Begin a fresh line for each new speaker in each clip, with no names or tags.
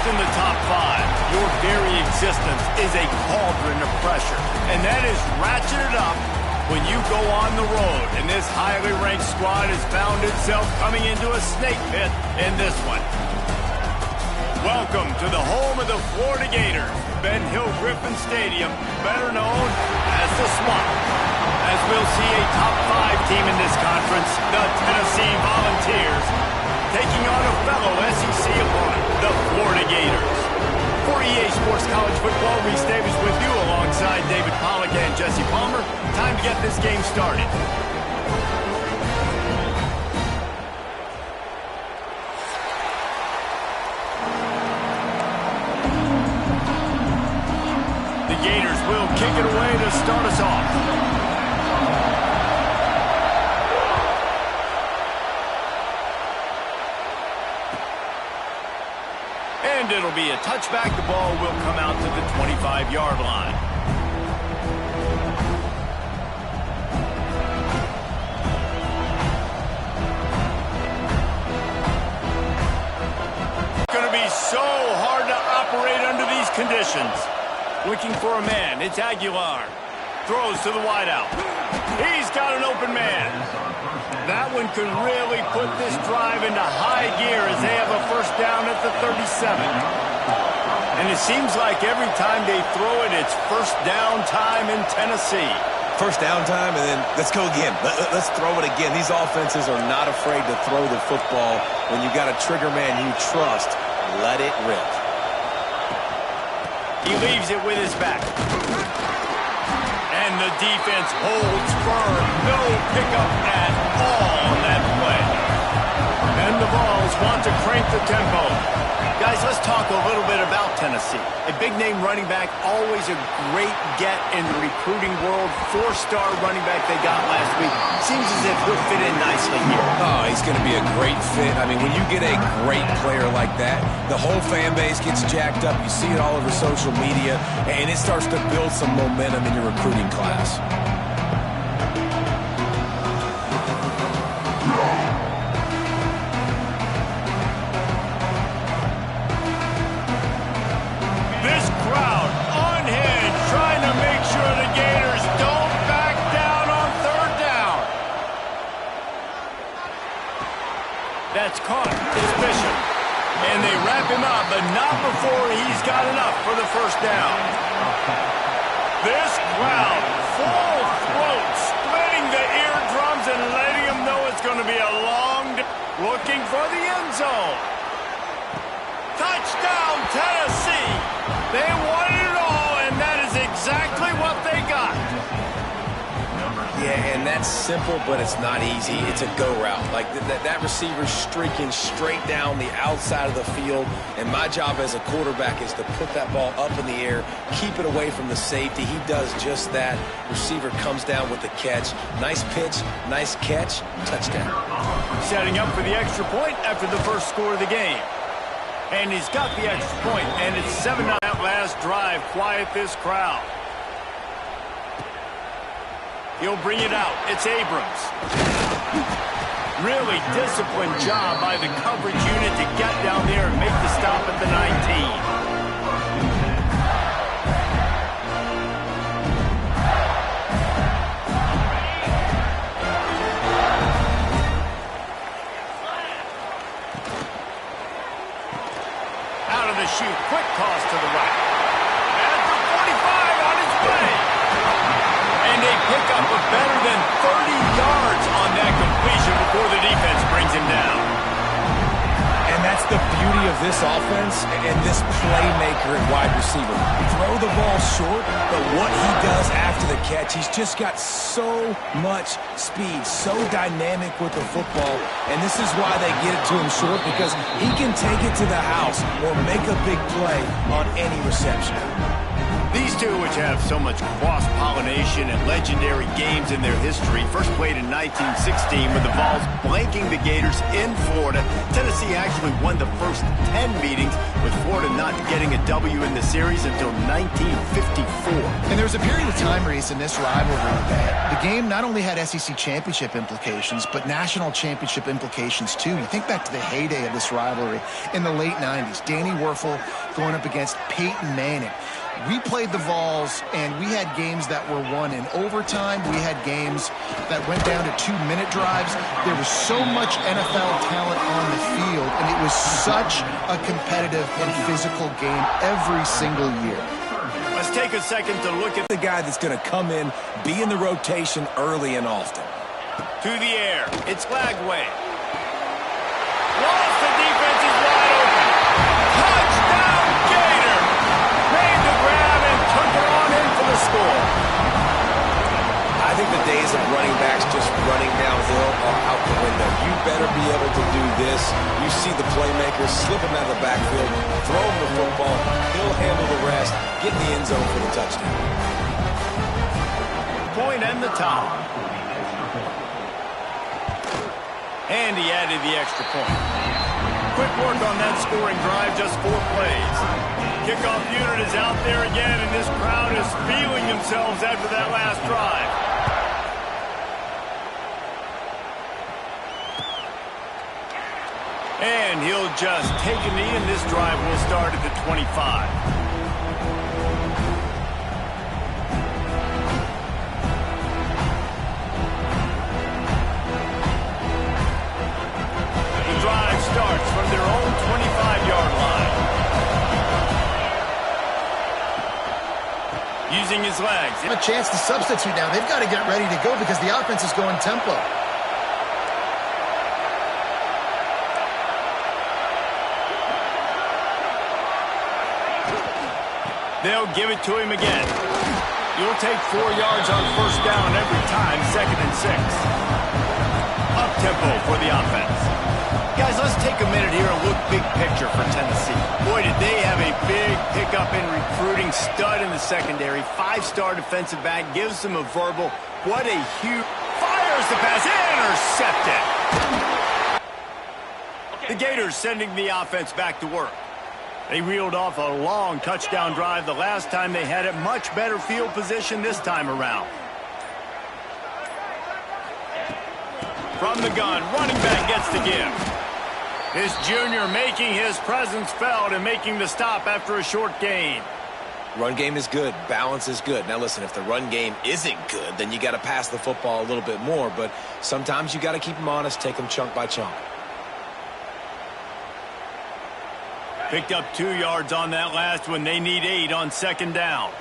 in the top 5, your very existence is a cauldron of pressure. And that is ratcheted up when you go on the road. And this highly ranked squad has found itself coming into a snake pit in this one. Welcome to the home of the Florida Gators, Ben Hill Griffin Stadium, better known as the Swamp. As we'll see a top 5 team in this conference, the Tennessee Volunteers, taking on a fellow SEC opponent, the Florida Gators. For EA Sports College Football, Reese Davis with you alongside David Pollack and Jesse Palmer. Time to get this game started. The Gators will kick it away to start us off. And it'll be a touchback. The ball will come out to the 25-yard line. It's going to be so hard to operate under these conditions. Looking for a man. It's Aguilar. Throws to the wideout. He's got an open man. That one could really put this drive into high gear as they have a first down at the 37. And it seems like every time they throw it, it's first down time in Tennessee.
First down time, and then let's go again. Let's throw it again. These offenses are not afraid to throw the football. When you got a trigger man you trust, let it rip.
He leaves it with his back. And the defense holds firm. No pickup at all on that play. And the Vols want to crank the tempo. Guys, let's talk a little bit about Tennessee. A big-name running back, always a great get in the recruiting world. 4-star running back they got last week. Seems as if he'll fit in nicely here.
Oh, he's going to be a great fit. I mean, when you get a great player like that, the whole fan base gets jacked up. You see it all over social media, and it starts to build some momentum in your recruiting class.
That's caught. It's Bishop. And they wrap him up, but not before he's got enough for the first down. This crowd, full throat, splitting the eardrums and letting them know it's going to be a long day. Looking for the end zone. Touchdown, Tennessee. They wanted it all, and that is exactly what they got.
Yeah, and that's simple, but it's not easy. It's a go route. Like that receiver's streaking straight down the outside of the field, and my job as a quarterback is to put that ball up in the air, keep it away from the safety. He does just that. Receiver comes down with the catch. Nice pitch, nice catch, touchdown.
Setting up for the extra point after the first score of the game. And he's got the extra point, and it's 7-9. That last drive, quiet this crowd. He'll bring it out. It's Abrams. Really disciplined job by the coverage unit to get down there and make the stop at the 19. Out of the chute. Quick toss to the right. At the 45 on his way. And they pick up a better than 30 yards on that completion before the defense brings him down.
And that's the beauty of this offense and this playmaker at wide receiver. Throw the ball short, but what he does after the catch, he's just got so much speed, so dynamic with the football. And this is why they get it to him short, because he can take it to the house or make a big play on any reception.
These two, which have so much cross-pollination and legendary games in their history, first played in 1916 with the Vols blanking the Gators in Florida. Tennessee actually won the first 10 meetings, with Florida not getting a W in the series until 1954.
And there was a period of time, Reese, in this rivalry that the game not only had SEC championship implications, but national championship implications, too. You think back to the heyday of this rivalry in the late 90s. Danny Werfel going up against Peyton Manning. We played the Vols, and we had games that were won in overtime. We had games that went down to 2-minute drives. There was so much NFL talent on the field, and it was such a competitive and physical game every single year.
Let's take a second to look at
The guy that's going to come in, be in the rotation early and often.
to the air. It's Lagway. Lost, the defense is wide open. Touchdown, Gator! Made the grab and took her on in for the score.
I think the days of running backs just running downhill are out the window. You better be able to do this. You see the playmaker, slip him out of the backfield, throw him the football, he'll handle the rest, get in the end zone for the touchdown.
Point and the top. And he added the extra point. Quick work on that scoring drive, just 4 plays. Kickoff unit is out there again, and this crowd is feeling themselves after that last drive. And he'll just take a knee, and this drive will start at the 25. Starts from their own 25-yard line. Using his legs.
A chance to substitute now. They've got to get ready to go because the offense is going tempo.
They'll give it to him again. You'll take 4 yards on first down every time, 2nd and 6. Up-tempo for the offense. Guys, let's take a minute here and look big picture for Tennessee. Boy, did they have a big pickup in recruiting. Stud in the secondary. 5-star defensive back. Gives them a verbal. What a huge... Fires the pass. Intercepted! The Gators sending the offense back to work. They reeled off a long touchdown drive the last time they had it. Much better field position this time around. From the gun, running back gets the give. This junior making his presence felt and making the stop after a short gain.
Run game is good. Balance is good. Now, listen, if the run game isn't good, then you got to pass the football a little bit more. But sometimes you got to keep them honest, take them chunk by chunk.
Picked up 2 yards on that last one. They need 8 on 2nd down.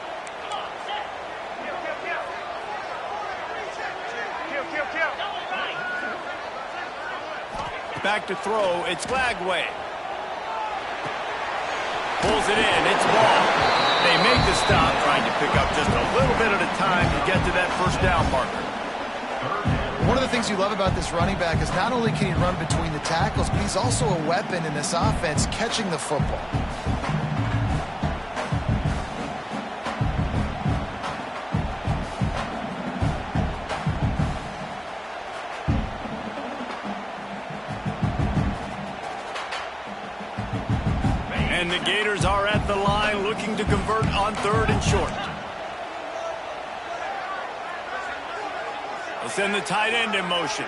Back to throw. It's Lagway. Pulls it in. It's ball. They make the stop, trying to pick up just a little bit at a time to get to that first down marker.
One of the things you love about this running back is not only can he run between the tackles, but he's also a weapon in this offense catching the football.
And the Gators are at the line looking to convert on 3rd and short. They'll send the tight end in motion.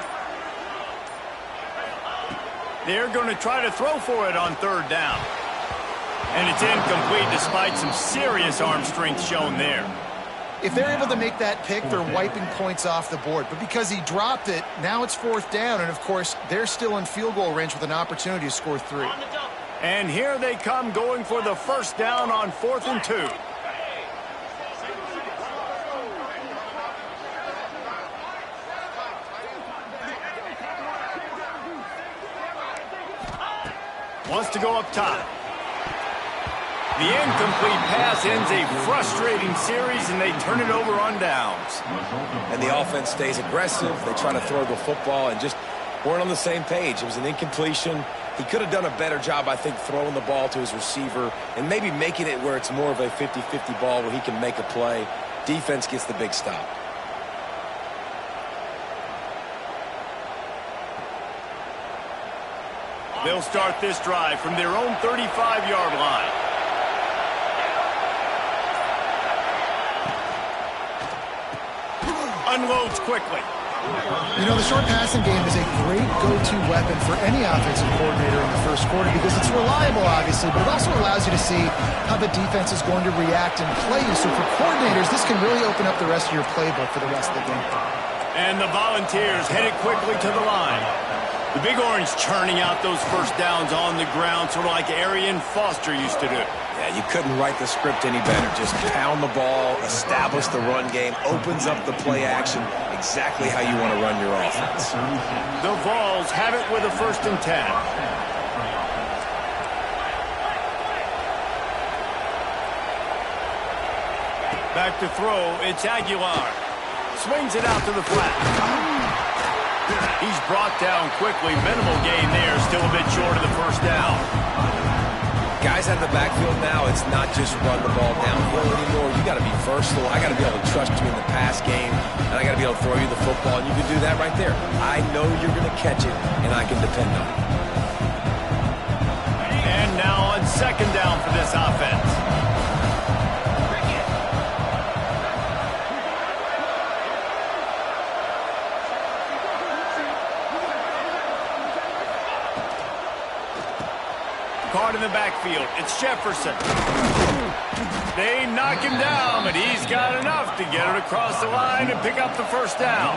They're going to try to throw for it on 3rd down. And it's incomplete despite some serious arm strength shown there.
If they're able to make that pick, they're wiping points off the board. But because he dropped it, now it's 4th down. And, of course, they're still in field goal range with an opportunity to score 3.
And here they come going for the first down on 4th and 2. Wants to go up top. The incomplete pass ends a frustrating series, and they turn it over on downs.
And the offense stays aggressive. They try to throw the football and just weren't on the same page. It was an incompletion. He could have done a better job, I think, throwing the ball to his receiver and maybe making it where it's more of a 50-50 ball where he can make a play. Defense gets the big stop.
They'll start this drive from their own 35-yard line. Unloads quickly.
You know, the short passing game is a great go-to weapon for any offensive coordinator in the first quarter because it's reliable, obviously, but it also allows you to see how the defense is going to react and play you. So for coordinators, this can really open up the rest of your playbook for the rest of the game.
And the Volunteers headed quickly to the line. The Big Orange churning out those first downs on the ground, sort of like Arian Foster used to do.
Yeah, you couldn't write the script any better. Just pound the ball, establish the run game, opens up the play action, exactly how you want to run your offense.
The Vols have it with a 1st and 10. Back to throw, it's Aguilar. Swings it out to the flat. He's brought down quickly. Minimal gain there. Still a bit short of the first down.
Guys out of the backfield now, it's not just run the ball downhill anymore. You got to be versatile. I got to be able to trust you in the pass game, and I got to be able to throw you the football, and you can do that right there. I know you're going to catch it, and I can depend on it.
And now on 2nd down for this offense. Caught in the backfield. It's Jefferson. They knock him down, but he's got enough to get it across the line and pick up the first down.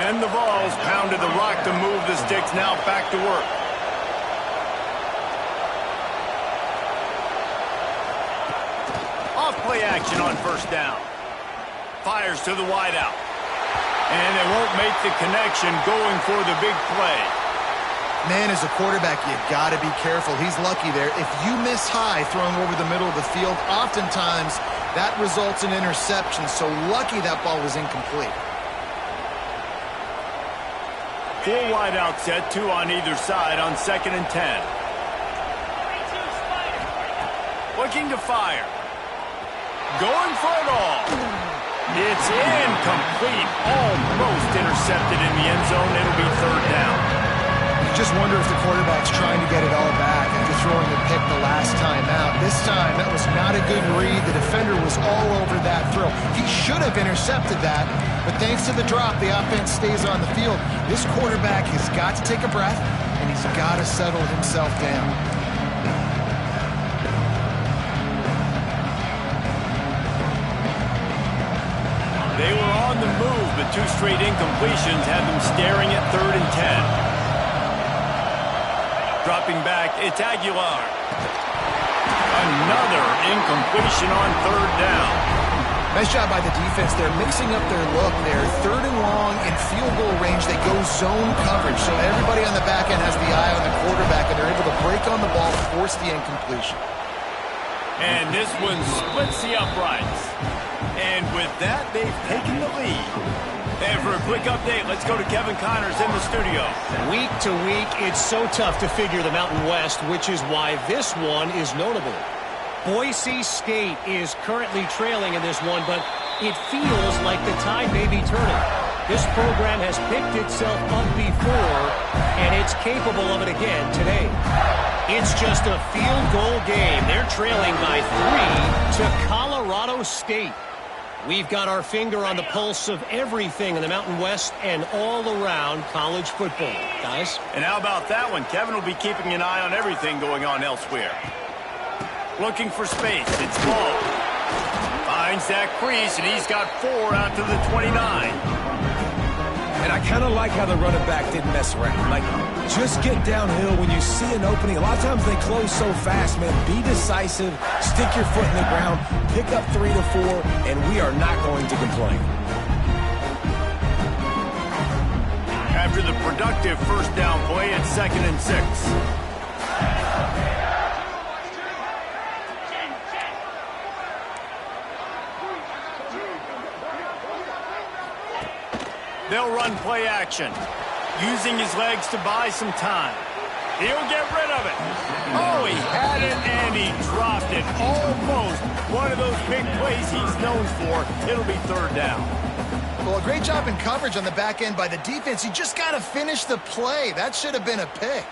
And the Vols pounded the rock to move the sticks. Now back to work. Off play action on 1st down. Fires to the wideout. And they won't make the connection going for the big play.
Man, as a quarterback, you got to be careful. He's lucky there. If you miss high throwing over the middle of the field, oftentimes that results in interception. So lucky that ball was incomplete.
4 wide out set, 2 on either side on 2nd and 10. Looking to fire. Going for it all. It's incomplete. Almost intercepted in the end zone. It'll be 3rd down.
Just wonder if the quarterback's trying to get it all back after throwing the pick the last time out. This time, that was not a good read. The defender was all over that throw. He should have intercepted that, but thanks to the drop, the offense stays on the field. This quarterback has got to take a breath, and he's got to settle himself down.
They were on the move, but 2 straight incompletions had them staring at 3rd and 10. Dropping back, it's Aguilar. Another incompletion on 3rd down.
Nice job by the defense. They're mixing up their look. They're 3rd and long in field goal range. They go zone coverage, so everybody on the back end has the eye on the quarterback, and they're able to break on the ball, force the incompletion.
And this one splits the uprights. And with that, they've taken the lead. And for a quick update, let's go to Kevin Connors in the studio.
Week to week, it's so tough to figure the Mountain West, which is why this one is notable. Boise State is currently trailing in this one, but it feels like the tide may be turning. This program has picked itself up before, and it's capable of it again today. It's just a field goal game. They're trailing by 3 to Colorado State. We've got our finger on the pulse of everything in the Mountain West and all around college football. Guys?
And how about that one? Kevin will be keeping an eye on everything going on elsewhere. Looking for space. It's Ball. Finds that crease, and he's got 4 out to the 29.
And I kind of like how the running back didn't mess around. Like, just get downhill when you see an opening. A lot of times they close so fast, man. Be decisive, stick your foot in the ground, pick up 3 to 4, and we are not going to complain.
After the productive 1st down play, it's 2nd and 6. They'll run play action, using his legs to buy some time. He'll get rid of it. Oh, he had it, and he dropped it. Almost one of those big plays he's known for. It'll be third down.
Well, a great job in coverage on the back end by the defense. You just got to finish the play. That should have been a pick.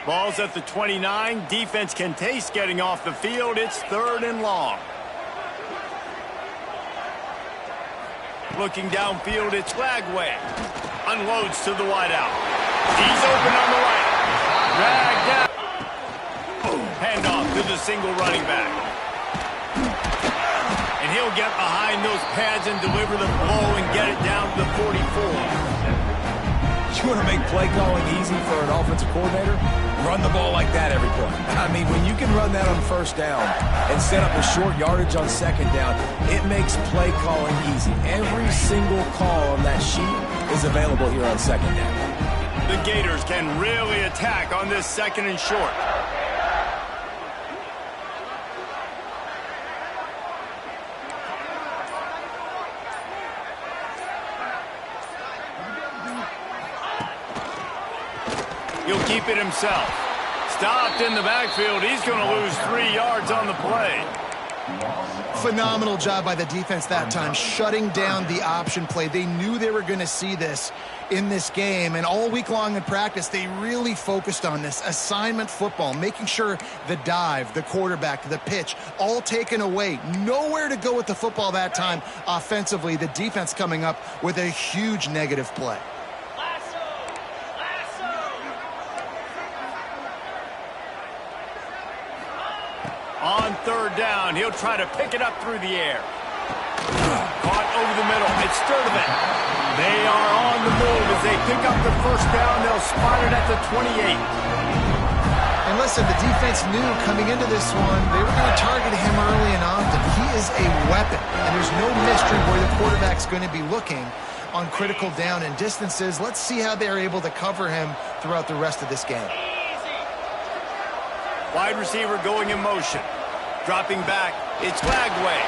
Ball's at the 29. Defense can taste getting off the field. It's third and long. Looking downfield, it's Lagway. Unloads to the wideout. He's open on the right. Dragged down. Handoff to the single running back. And he'll get behind those pads and deliver the blow and get it down to the 44.
You want to make play calling easy for an offensive coordinator? Run the ball like that every play. I mean, when you can run that on first down and set up a short yardage on second down, it makes play calling easy. Every single call on that sheet is available here on second down.
The Gators can really attack on this second and short. He'll keep it himself. Stopped in the backfield. He's going to lose 3 yards on the play.
Phenomenal job by the defense that time, shutting down the option play. They knew they were going to see this in this game, and all week long in practice, they really focused on this assignment football, making sure the dive, the quarterback, the pitch, all taken away. Nowhere to go with the football that time offensively. The defense coming up with a huge negative play.
On third down, he'll try to pick it up through the air. Caught over the middle. It's Sturdivant. They are on the move as they pick up the first down. They'll spot it at the 28.
And listen, the defense knew coming into this one, they were going to target him early and often. He is a weapon, and there's no mystery where the quarterback's going to be looking on critical down and distances. Let's see how they're able to cover him throughout the rest of this game.
Wide receiver going in motion. Dropping back, it's Lagway.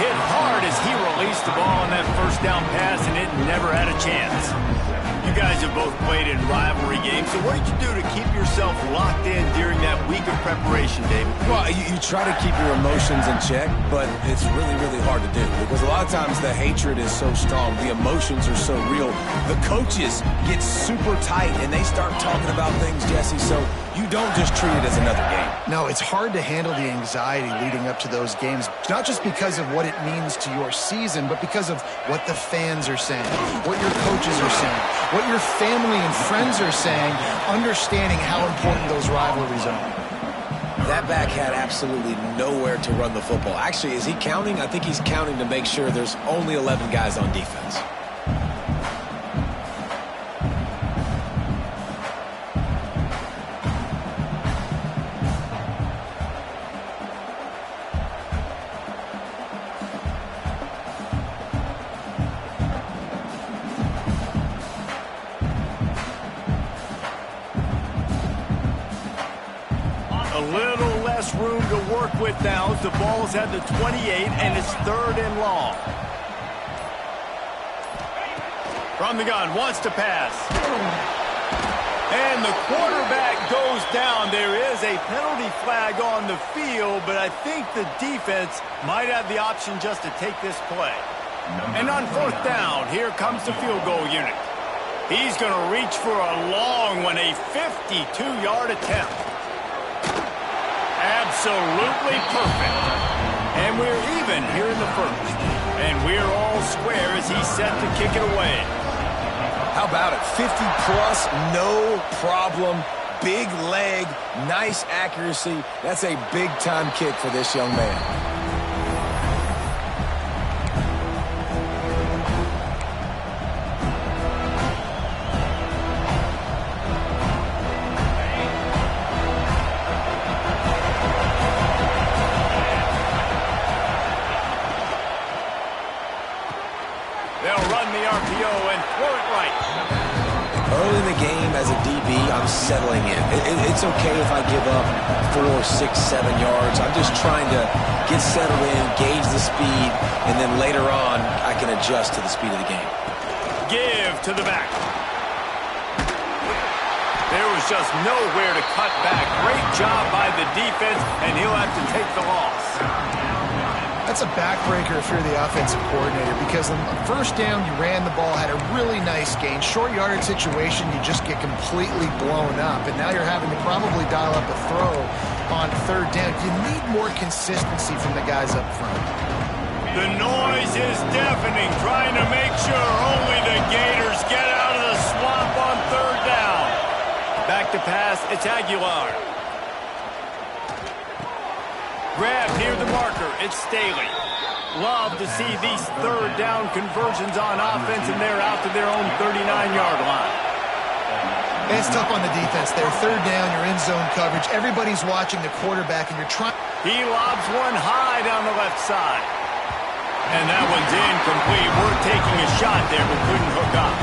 Hit hard as he released the ball on that first down pass, and it never had a chance. You guys have both played in rivalry games, so what did you do to keep yourself locked in during that week of preparation, David?
Well, you try to keep your emotions in check, but it's really, really hard to do because a lot of times the hatred is so strong, the emotions are so real. The coaches get super tight, and they start talking about things, Jesse, so you don't just treat it as another game.
No, it's hard to handle the anxiety leading up to those games, not just because of what it means to your season, but because of what the fans are saying, what your coaches are saying, what your family and friends are saying, understanding how important those rivalries are.
That back had absolutely nowhere to run the football. Actually, is he counting? I think he's counting to make sure there's only 11 guys on defense.
Room to work with now as the ball's at the 28 and it's third and long. From the gun, wants to pass. And the quarterback goes down. There is a penalty flag on the field, but I think the defense might have the option just to take this play. And on fourth down, here comes the field goal unit. He's going to reach for a long one, a 52-yard attempt. Absolutely perfect. And we're even here in the first. And we're all square as he's set to kick it away.
How about it? 50-plus, no problem. Big leg, nice accuracy. That's a big-time kick for this young man. Early in the a game as a DB, I'm settling in. It's okay if I give up 4, 6, 7 yards. I'm just trying to get settled in, gauge the speed, and then later on, I can adjust to the speed of the game.
Give to the back. There was just nowhere to cut back. Great job by the defense, and he'll have to take the loss.
That's a backbreaker if you're the offensive coordinator, because on first down, you ran the ball, had a really nice gain. Short yardage situation, you just get completely blown up, and now you're having to probably dial up a throw on third down. You need more consistency from the guys up front.
The noise is deafening, trying to make sure only the Gators get out of the swamp on third down. Back to pass, it's Aguilar. Grab near the marker, it's Staley. Love to see these third down conversions on offense, and they're out to their own 39-yard line.
It's tough on the defense there. Third down, you're in zone coverage. Everybody's watching the quarterback, and you're trying.
He lobs one high down the left side. And that one's incomplete. We're taking a shot there, but couldn't hook up.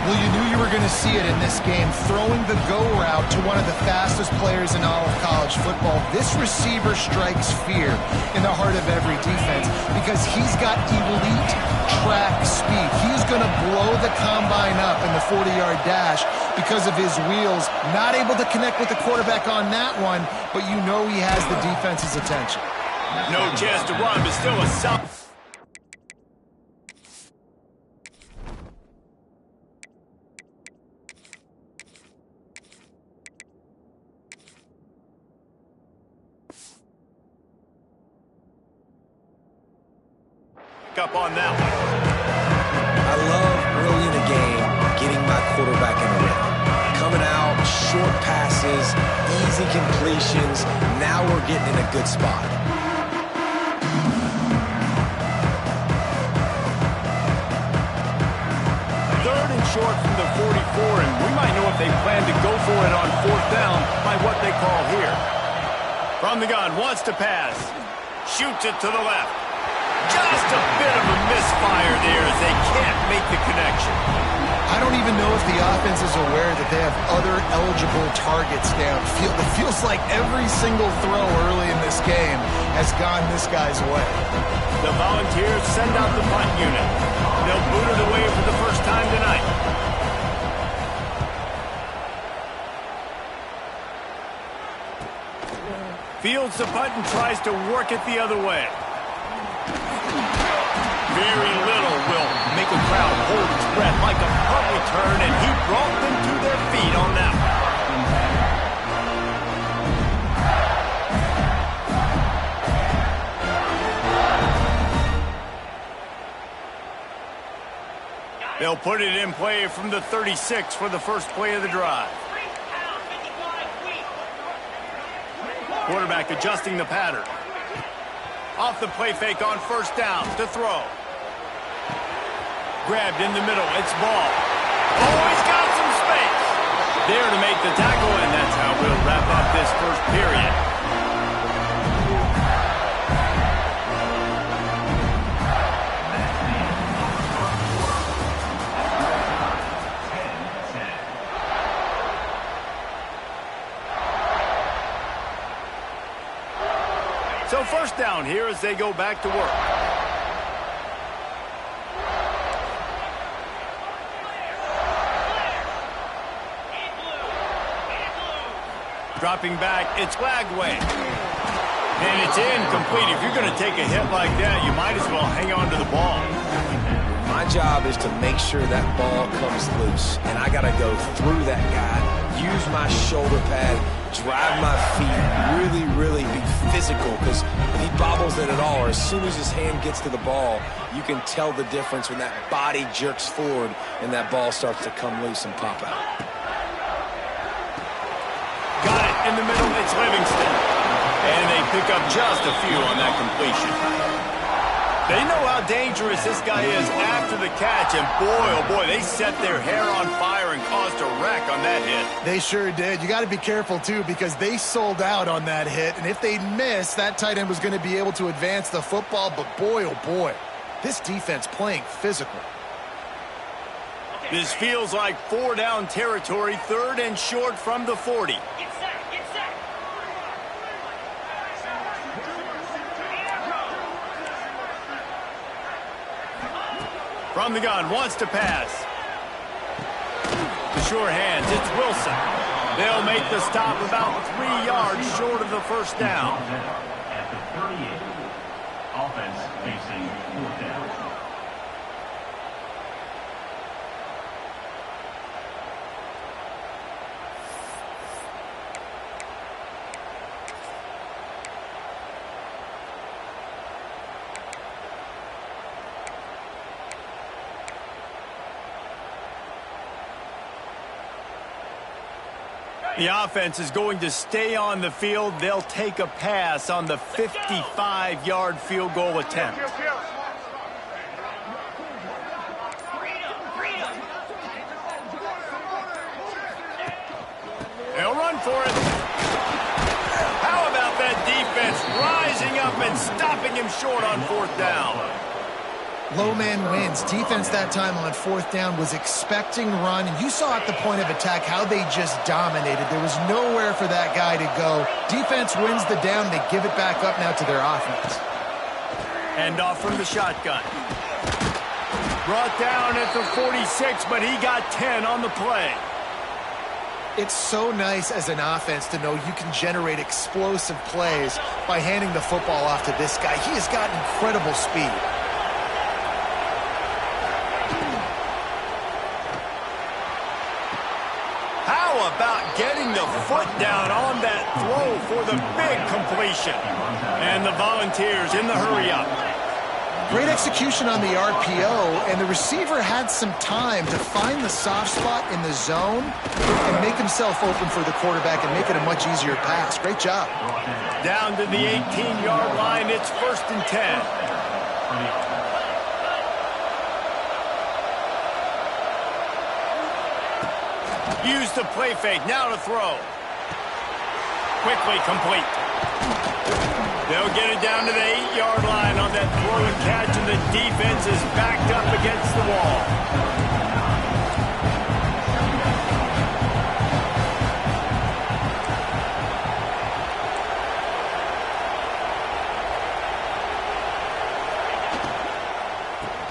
Well, you knew you were going to see it in this game. Throwing the go route to one of the fastest players in all of college football. This receiver strikes fear in the heart of every defense because he's got elite track speed. He's going to blow the combine up in the 40-yard dash because of his wheels. Not able to connect with the quarterback on that one, but you know he has the defense's attention.
No chance to run, but still a solid. Up on that one.
I love early in the game getting my quarterback in a rhythm. Coming out, short passes, easy completions. Now we're getting in a good spot.
Third and short from the 44, and we might know if they plan to go for it on fourth down by what they call here. From the gun, wants to pass. Shoots it to the left. Just a bit of a misfire there as they can't make the connection.
I don't even know if the offense is aware that they have other eligible targets downfield. It feels like every single throw early in this game has gone this guy's way.
The Volunteers send out the punt unit. They'll boot it away for the first time tonight. Fields the punt and tries to work it the other way. Very little will make a crowd hold its breath like a punt return, and he brought them to their feet on that one. They'll put it in play from the 36 for the first play of the drive. Quarterback adjusting the pattern. Off the play fake on first down to throw. Grabbed in the middle. It's Ball. Oh, he's got some space. There to make the tackle, and that's how we'll wrap up this first period. So first down here as they go back to work. Dropping back, it's Lagway. And it's incomplete. If you're going to take a hit like that, you might as well hang on to the ball.
My job is to make sure that ball comes loose. And I got to go through that guy, use my shoulder pad, drive my feet, really be physical, because if he bobbles it at all, or as soon as his hand gets to the ball, you can tell the difference when that body jerks forward and that ball starts to come loose and pop out.
Got it in the middle, it's Livingston. And they pick up just a few on that completion. They know how dangerous this guy is after the catch, and boy, oh boy, they set their hair on fire and caused a wreck on that hit.
They sure did. You got to be careful, too, because they sold out on that hit, and if they missed, that tight end was going to be able to advance the football, but boy, oh boy, this defense playing physical.
This feels like 4-down territory, 3rd and short from the 40. From the gun, wants to pass. The sure hands, it's Wilson. They'll make the stop about 3 yards short of the first down.
At the 38, offense facing 4th down.
The offense is going to stay on the field. They'll take a pass on the 55-yard field goal attempt. They'll run for it. How about that defense rising up and stopping him short on 4th down?
Low man wins. Defense that time on 4th down was expecting run. And you saw at the point of attack how they just dominated. There was nowhere for that guy to go. Defense wins the down. They give it back up now to their offense.
Hand off from the shotgun. Brought down at the 46, but he got 10 on the play.
It's so nice as an offense to know you can generate explosive plays by handing the football off to this guy. He has got incredible speed.
How about getting the foot down on that throw for the big completion? And the Volunteers in the hurry-up.
Great execution on the RPO, and the receiver had some time to find the soft spot in the zone and make himself open for the quarterback and make it a much easier pass. Great job.
Down to the 18-yard line, it's 1st and 10. Use the play fake, now to throw. Quickly complete. They'll get it down to the 8-yard line on that throw and catch, and the defense is backed up against the wall.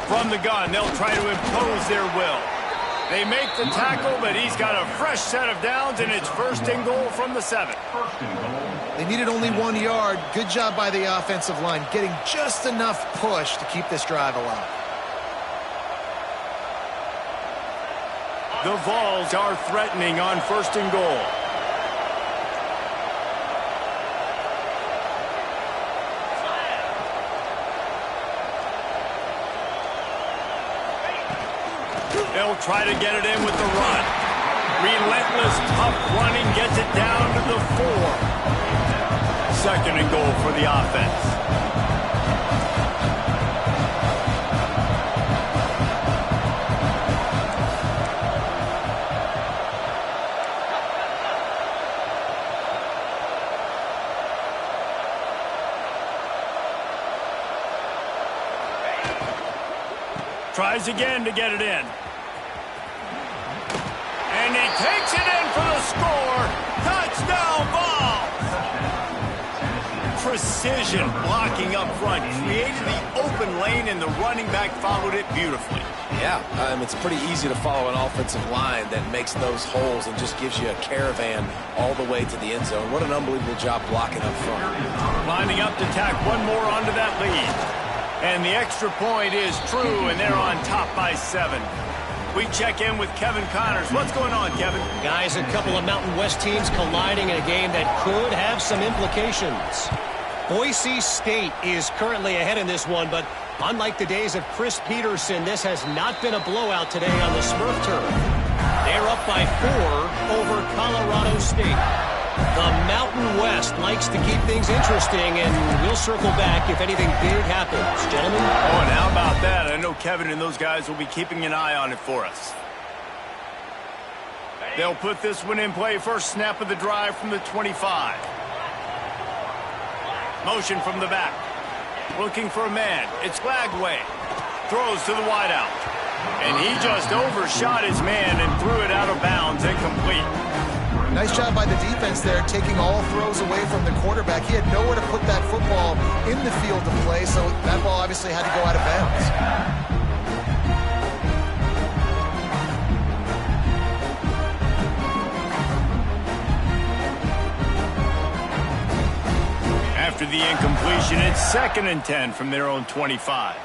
From the gun, they'll try to impose their will. They make the tackle, but he's got a fresh set of downs, and it's 1st and goal from the 7.
They needed only 1 yard. Good job by the offensive line, getting just enough push to keep this drive alive.
The Vols are threatening on 1st and goal. They'll try to get it in with the run. Relentless, tough running gets it down to the 4. 2nd and goal for the offense. Tries again to get it in. And he takes it in for the score. Touchdown, Vols! Precision blocking up front. Created the open lane, and the running back followed it beautifully.
Yeah, it's pretty easy to follow an offensive line that makes those holes and just gives you a caravan all the way to the end zone. What an unbelievable job blocking up front.
Lining up to tack one more onto that lead. And the extra point is true, and they're on top by 7. We check in with Kevin Connors. What's going on, Kevin?
Guys, a couple of Mountain West teams colliding in a game that could have some implications. Boise State is currently ahead in this one, but unlike the days of Chris Peterson, this has not been a blowout today on the Smurf turf. They're up by 4 over Colorado State. The Mountain West likes to keep things interesting, and we'll circle back if anything big happens. Gentlemen?
Oh, and how about that? I know Kevin and those guys will be keeping an eye on it for us. They'll put this one in play. First snap of the drive from the 25. Motion from the back. Looking for a man. It's Lagway. Throws to the wideout. And he just overshot his man and threw it out of bounds, incomplete.
Nice job by the defense there, taking all throws away from the quarterback. He had nowhere to put that football in the field to play, so that ball obviously had to go out of bounds.
After the incompletion, it's 2nd and 10 from their own 25.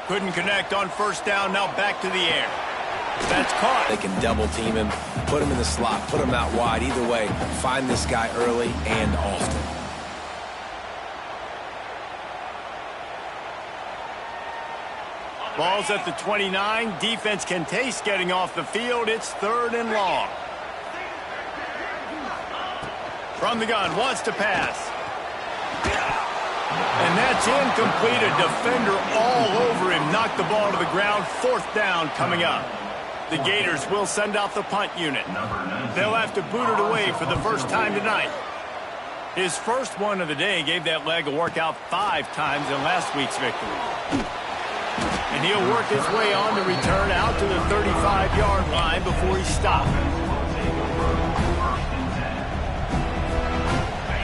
Couldn't connect on first down, now back to the air. That's caught.
They can double team him, put him in the slot, put him out wide. Either way, find this guy early and often.
Ball's at the 29. Defense can taste getting off the field. It's 3rd and long. From the gun, wants to pass. And that's incomplete. A defender all over him. Knocked the ball to the ground. 4th down coming up. The Gators will send out the punt unit. They'll have to boot it away for the first time tonight. His first one of the day gave that leg a workout 5 times in last week's victory. And he'll work his way on the return out to the 35-yard line before he stopped.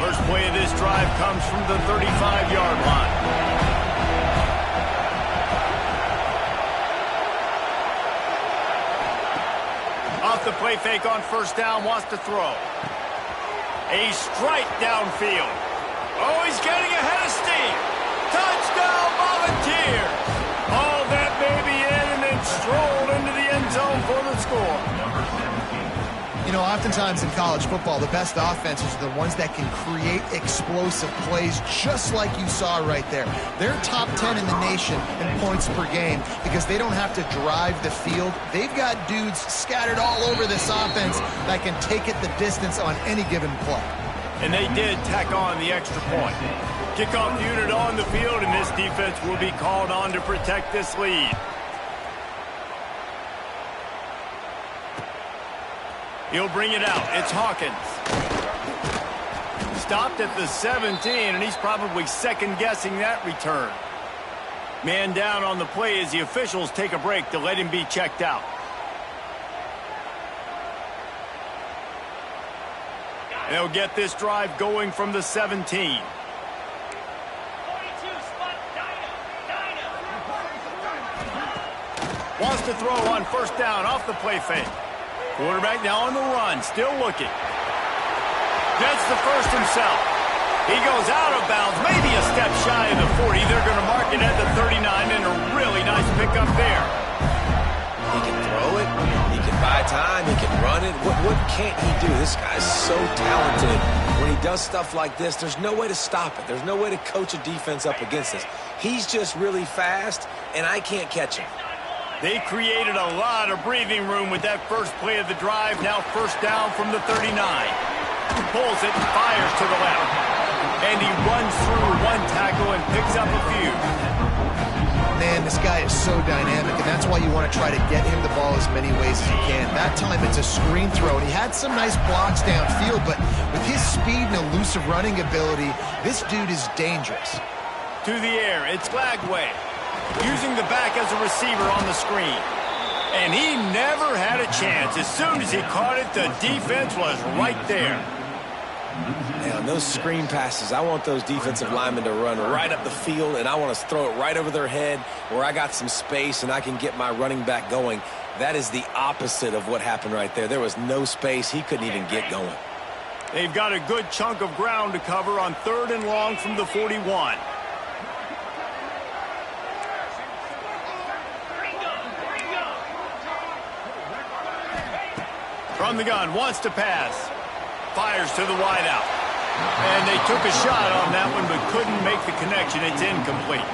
First play of this drive comes from the 35-yard line. Off the play fake on first down, wants to throw. A strike downfield. Oh, he's getting ahead of steam. Touchdown, Volunteers. Hauled that baby in and then strolled into the end zone for the score.
You know, oftentimes in college football, the best offenses are the ones that can create explosive plays just like you saw right there. They're top 10 in the nation in points per game because they don't have to drive the field. They've got dudes scattered all over this offense that can take it the distance on any given play.
And they did tack on the extra point. Kickoff unit on the field, and this defense will be called on to protect this lead. He'll bring it out. It's Hawkins. Stopped at the 17, and he's probably second-guessing that return. Man down on the play as the officials take a break to let him be checked out. They'll get this drive going from the 17. Wants to throw on first down off the play fake. Quarterback now on the run, still looking. Gets the first himself. He goes out of bounds, maybe a step shy of the 40. They're going to mark it at the 39, and a really nice pickup there.
He can throw it. He can buy time. He can run it. What can't he do? This guy's so talented. When he does stuff like this, there's no way to stop it. There's no way to coach a defense up against this. He's just really fast, and I can't catch him.
They created a lot of breathing room with that first play of the drive. Now first down from the 39. Pulls it and fires to the left. And he runs through one tackle and picks up a few.
Man, this guy is so dynamic, and that's why you want to try to get him the ball as many ways as you can. That time it's a screen throw, and he had some nice blocks downfield, but with his speed and elusive running ability, this dude is dangerous.
To the air, it's Glagway. Using the back as a receiver on the screen. And he never had a chance. As soon as he caught it, the defense was right there.
Now, on those screen passes, I want those defensive linemen to run right up the field, and I want to throw it right over their head where I got some space and I can get my running back going. That is the opposite of what happened right there. There was no space. He couldn't even get going.
They've got a good chunk of ground to cover on 3rd and long from the 41. From the gun, wants to pass. Fires to the wideout. And they took a shot on that one, but couldn't make the connection. It's incomplete.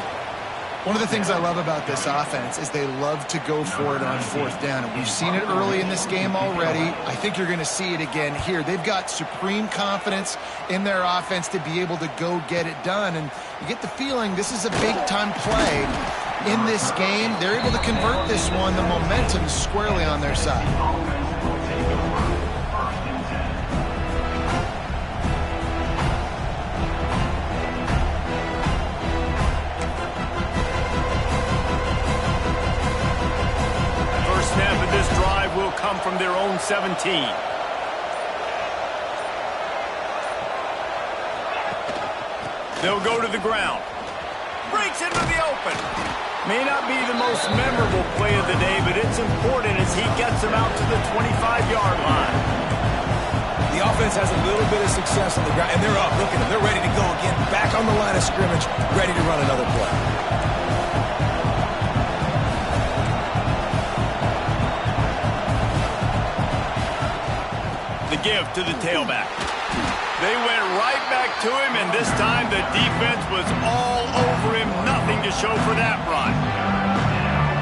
One of the things I love about this offense is they love to go for it on 4th down. And we've seen it early in this game already. I think you're going to see it again here. They've got supreme confidence in their offense to be able to go get it done. And you get the feeling this is a big-time play in this game. They're able to convert this one. The momentum is squarely on their side.
17. They'll go to the ground. Breaks into the open. May not be the most memorable play of the day, but it's important as he gets them out to the 25-yard line.
The offense has a little bit of success on the ground, and they're up. Look at them. They're ready to go again. Back on the line of scrimmage, ready to run another play.
The give to the tailback. They went right back to him, and this time the defense was all over him. Nothing to show for that run.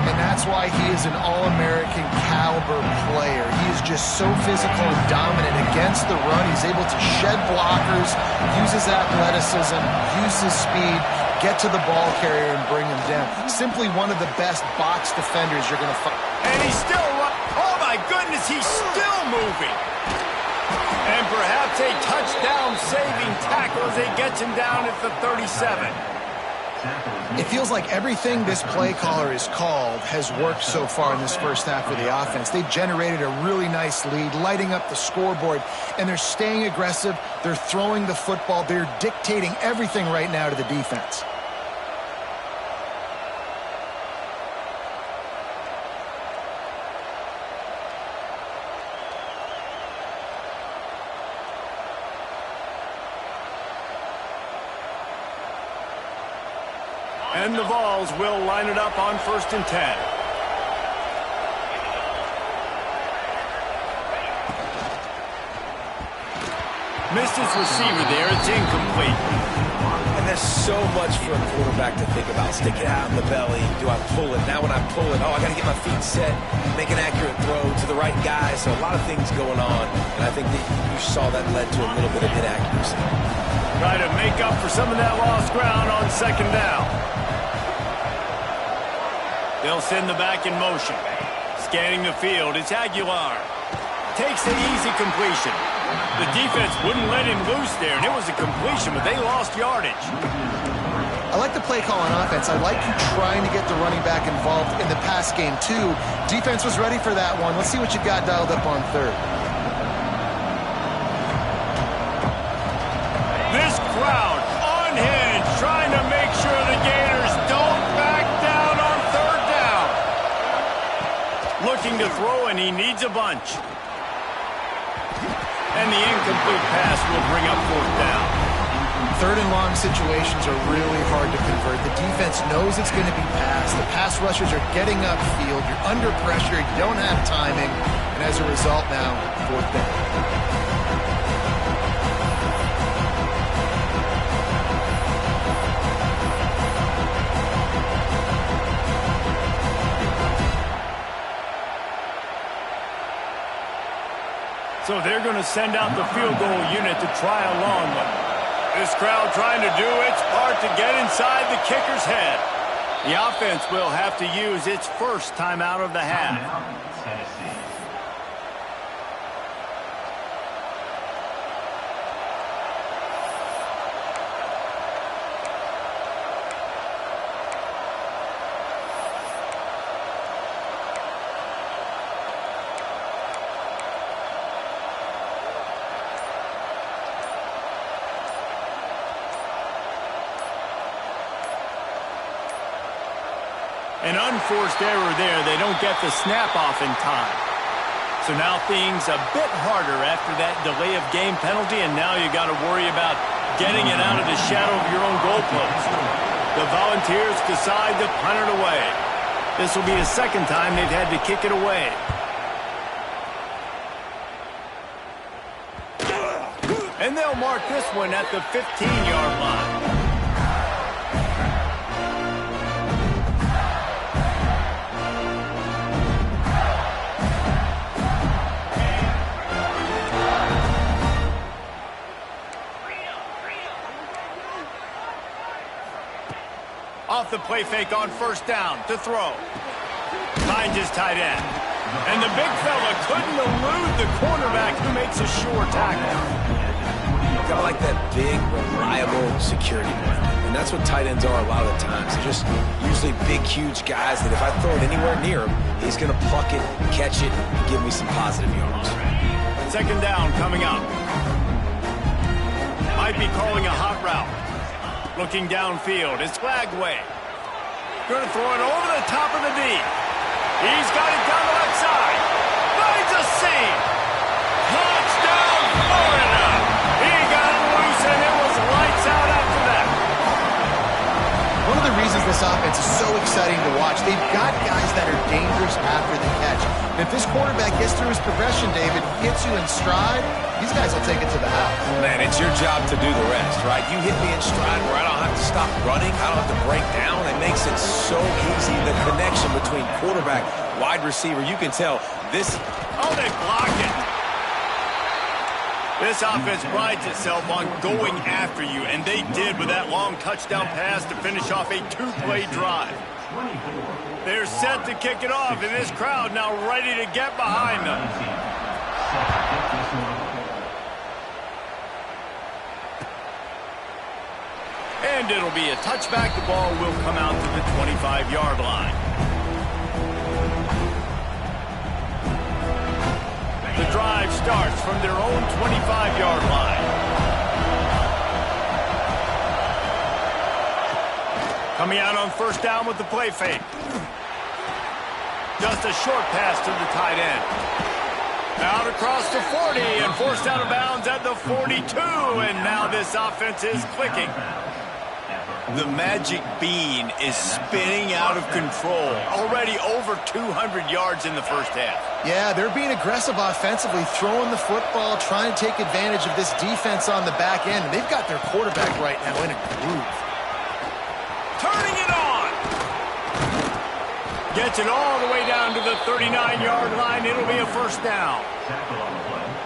And that's why he is an All-American caliber player. He is just so physical and dominant against the run. He's able to shed blockers, use his athleticism, use his speed, get to the ball carrier and bring him down. Simply one of the best box defenders you're going to find.
And he's still oh my goodness, he's still moving. And perhaps a touchdown-saving tackle as he gets him down at the 37.
It feels like everything this play caller has called has worked so far in this first half of the offense. They've generated a really nice lead, lighting up the scoreboard, and they're staying aggressive. They're throwing the football. They're dictating everything right now to the defense.
And the Vols will line it up on 1st and 10. Missed his receiver there. It's incomplete.
And there's so much for a quarterback to think about. Stick it out in the belly. Do I pull it? Now when I pull it, I got to get my feet set, make an accurate throw to the right guy. So a lot of things going on. And I think that you saw that led to a little bit of inaccuracy.
Try to make up for some of that lost ground on 2nd down. They'll send the back in motion. Scanning the field, it's Aguilar. Takes the easy completion. The defense wouldn't let him loose there, and it was a completion, but they lost yardage.
I like the play call on offense. I like you trying to get the running back involved in the pass game, too. Defense was ready for that one. Let's see what you got dialed up on 3rd.
This crowd unhinged, trying to make sure the Gators don't back down on 3rd down. Looking to throw, and he needs a bunch. And the incomplete pass will bring up 4th down.
3rd and long situations are really hard to convert. The defense knows it's going to be passed. The pass rushers are getting upfield. You're under pressure. You don't have timing. And as a result now, 4th down.
So they're going to send out the field goal unit to try a long one. This crowd trying to do its part to get inside the kicker's head. The offense will have to use its first timeout of the half. An unforced error there. They don't get the snap off in time. So now things a bit harder after that delay of game penalty, and now you got to worry about getting it out of the shadow of your own goalpost. The Volunteers decide to punt it away. This will be the 2nd time they've had to kick it away. And they'll mark this one at the 15-yard line. Off the play fake on 1st down to throw. Finds his tight end. And the big fella couldn't elude the cornerback who makes a sure tackle.
Got like that big, reliable security blanket. And that's what tight ends are a lot of the times. They're just usually big, huge guys that if I throw it anywhere near him, he's going to pluck it, catch it, and give me some positive yards.
Second down coming up. Might be calling a hot route. Looking downfield. It's flagged away. Going to throw it over the top of the D. He's got it down the left side. Finds a seam. Touchdown, Florida. He got loose, and it was lights out after that.
One of the reasons this offense is so exciting to watch, they've got guys that are dangerous after the catch. And if this quarterback gets through his progression, David, hits you in stride, these guys will take it to the house.
Man, it's your job to do the rest, right? You hit me in stride where I don't have to stop running. I don't have to break down. It makes it so easy. The connection between quarterback, wide receiver, you can tell this.
Oh, they block it. This offense prides itself on going after you, and they did with that long touchdown pass to finish off a two-play drive. They're set to kick it off, and this crowd now ready to get behind them. And it'll be a touchback. The ball will come out to the 25-yard line. The drive starts from their own 25-yard line. Coming out on first down with the play fake. Just a short pass to the tight end. Out across the 40 and forced out of bounds at the 42. And now this offense is clicking. The magic bean is spinning out of control. Already over 200 yards in the first half.
Yeah, they're being aggressive offensively, throwing the football, trying to take advantage of this defense on the back end. And they've got their quarterback right now in a groove.
Turning it on. Gets it all the way down to the 39-yard line. It'll be a first down.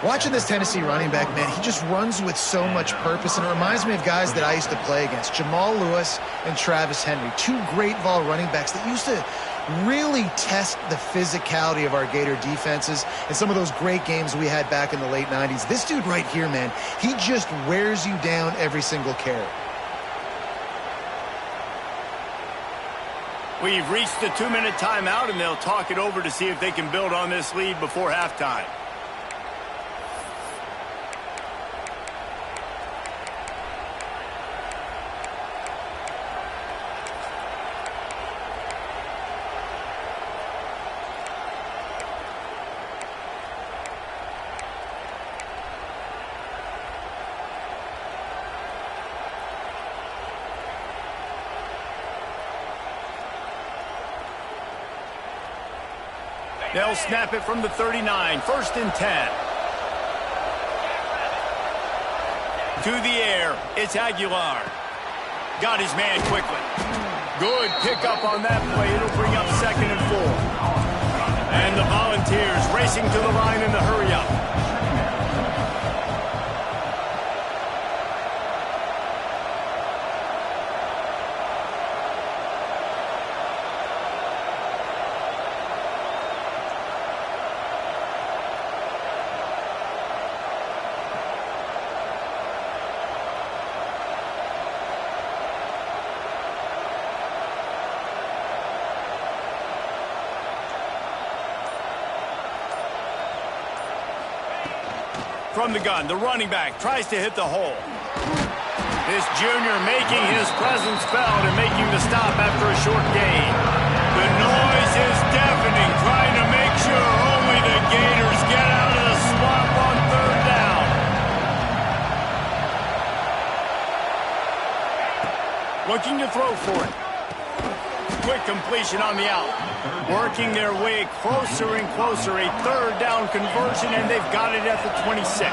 Watching this Tennessee running back, man, he just runs with so much purpose, and it reminds me of guys that I used to play against, Jamal Lewis and Travis Henry, two great Vol running backs that used to really test the physicality of our Gator defenses and some of those great games we had back in the late 90s. This dude right here, man, he just wears you down every single carry.
We've reached the 2-minute timeout, and they'll talk it over to see if they can build on this lead before halftime. They'll snap it from the 39, first and 10. To the air, it's Aguilar. Got his man quickly. Good pickup on that play. It'll bring up second and 4. And the Volunteers racing to the line in the hurry-up. From the gun, the running back tries to hit the hole. This junior making his presence felt and making the stop after a short gain. The noise is deafening, trying to make sure only the Gators get out of the swamp on third down. Looking to throw for it. Quick completion on the out. Working their way closer and closer. A third down conversion, and they've got it at the 26.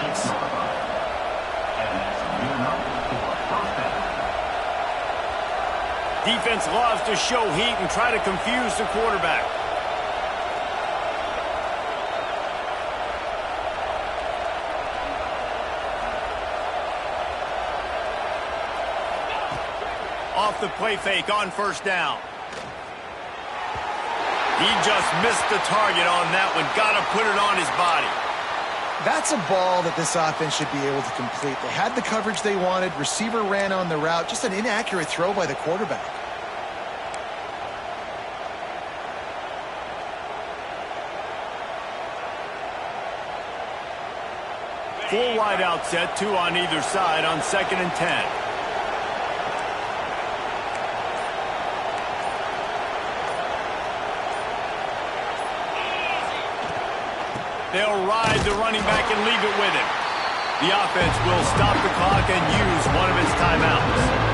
Defense loves to show heat and try to confuse the quarterback. Off the play fake on first down. He just missed the target on that one. Got to put it on his body.
That's a ball that this offense should be able to complete. They had the coverage they wanted. Receiver ran on the route. Just an inaccurate throw by the quarterback.
Four wide out set, two on either side on 2nd and 10. They'll ride the running back and leave it with him. The offense will stop the clock and use one of its timeouts.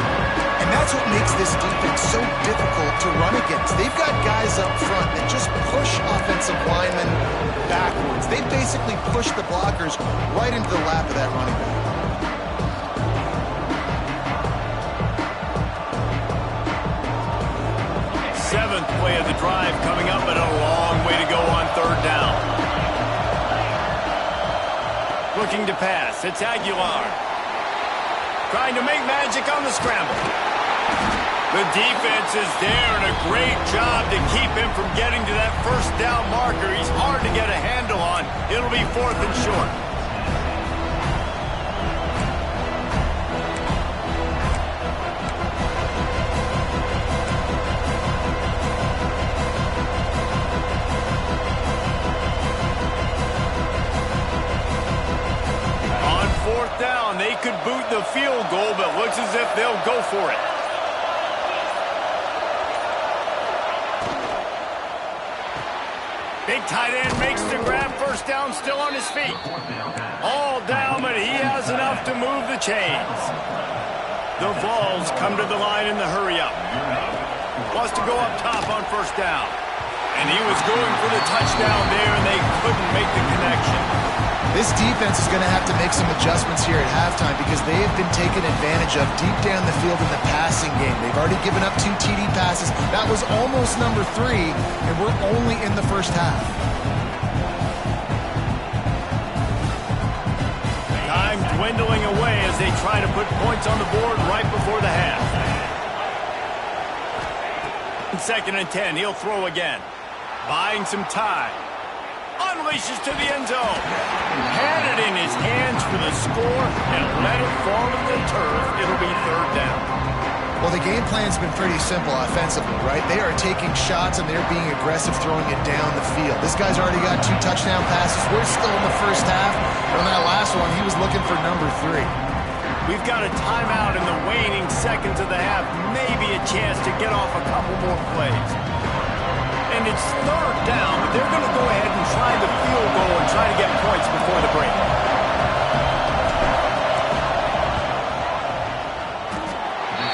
And that's what makes this defense so difficult to run against. They've got guys up front that just push offensive linemen backwards. They basically push the blockers right into the lap of that running back.
Seventh play of the drive coming up, but a long way to go on 3rd down. Looking to pass. It's Aguilar. Trying to make magic on the scramble. The defense is there, and a great job to keep him from getting to that 1st down marker. He's hard to get a handle on. It'll be 4th and short. Down, they could boot the field goal, but looks as if they'll go for it. Big tight end makes the grab. 1st down, still on his feet. All down, but he has enough to move the chains. The Vols come to the line in the hurry-up. Wants to go up top on 1st down. And he was going for the touchdown there, and they couldn't make the connection.
This defense is going to have to make some adjustments here at halftime because they have been taken advantage of deep down the field in the passing game. They've already given up 2 TD passes. That was almost number 3, and we're only in the 1st half.
Time dwindling away as they try to put points on the board right before the half. 2nd and 10, he'll throw again. Buying some time. Unleashes to the end zone. Had it in his hands for the score and let it fall to the turf. It'll be 3rd down.
Well, the game plan's been pretty simple offensively, right? They are taking shots and they're being aggressive throwing it down the field. This guy's already got 2 touchdown passes. We're still in the 1st half. On that last one, he was looking for number 3.
We've got a timeout in the waning seconds of the half. Maybe a chance to get off a couple more plays. And it's 3rd down, but they're going to go ahead and try the field goal and try to get points before the break.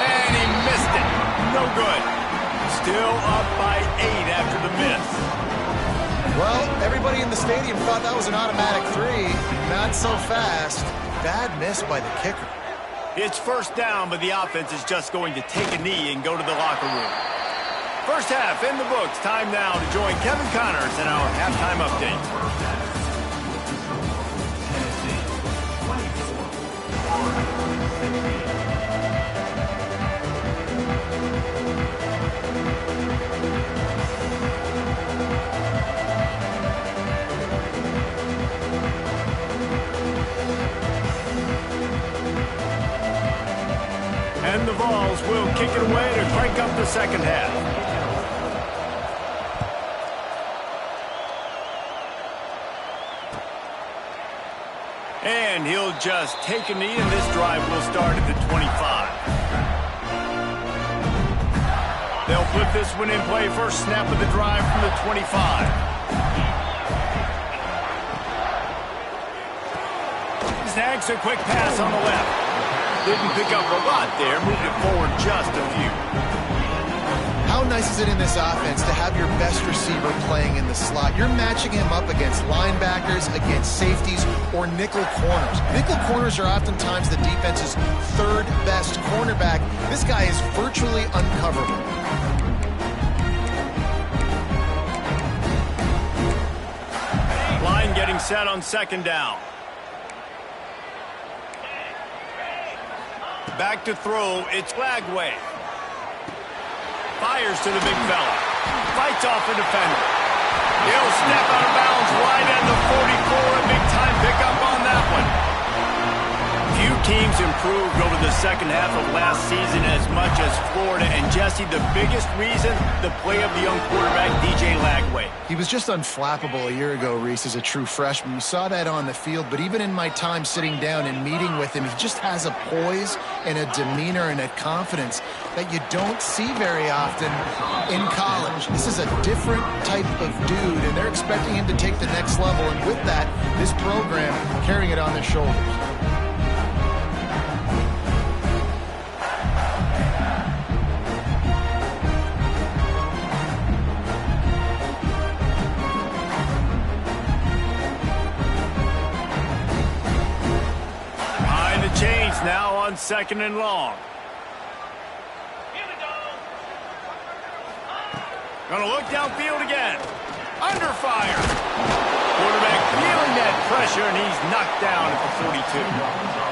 And he missed it. No good. Still up by 8 after the miss.
Well, everybody in the stadium thought that was an automatic 3. Not so fast. Bad miss by the kicker.
It's 1st down, but the offense is just going to take a knee and go to the locker room. 1st half in the books. Time now to join Kevin Connors in our halftime update. And the Vols will kick it away to crank up the 2nd half. And he'll just take a knee, and this drive will start at the 25. They'll put this one in play. 1st snap of the drive from the 25. Snags a quick pass on the left. Didn't pick up a lot there. Moved it forward just a few.
How nice is it in this offense to have your best receiver playing in the slot? You're matching him up against linebackers, against safeties, or nickel corners. Nickel corners are oftentimes the defense's 3rd best cornerback. This guy is virtually uncoverable.
Line getting set on 2nd down. Back to throw. It's Flagway. Fires to the big fella. Fights off a defender. He'll step out of bounds right at the 44. A big time pick up on that one. Few teams improved over the second half of last season as much as Florida. And, Jesse, the biggest reason, the play of the young quarterback, DJ Lagway.
He was just unflappable a year ago, Reese, as a true freshman. You saw that on the field, but even in my time sitting down and meeting with him, he just has a poise and a demeanor and a confidence that you don't see very often in college. This is a different type of dude, and they're expecting him to take the next level. And with that, this program carrying it on their shoulders.
Now on 2nd and long. Gonna look downfield again. Under fire. Quarterback feeling that pressure, and he's knocked down at the 42.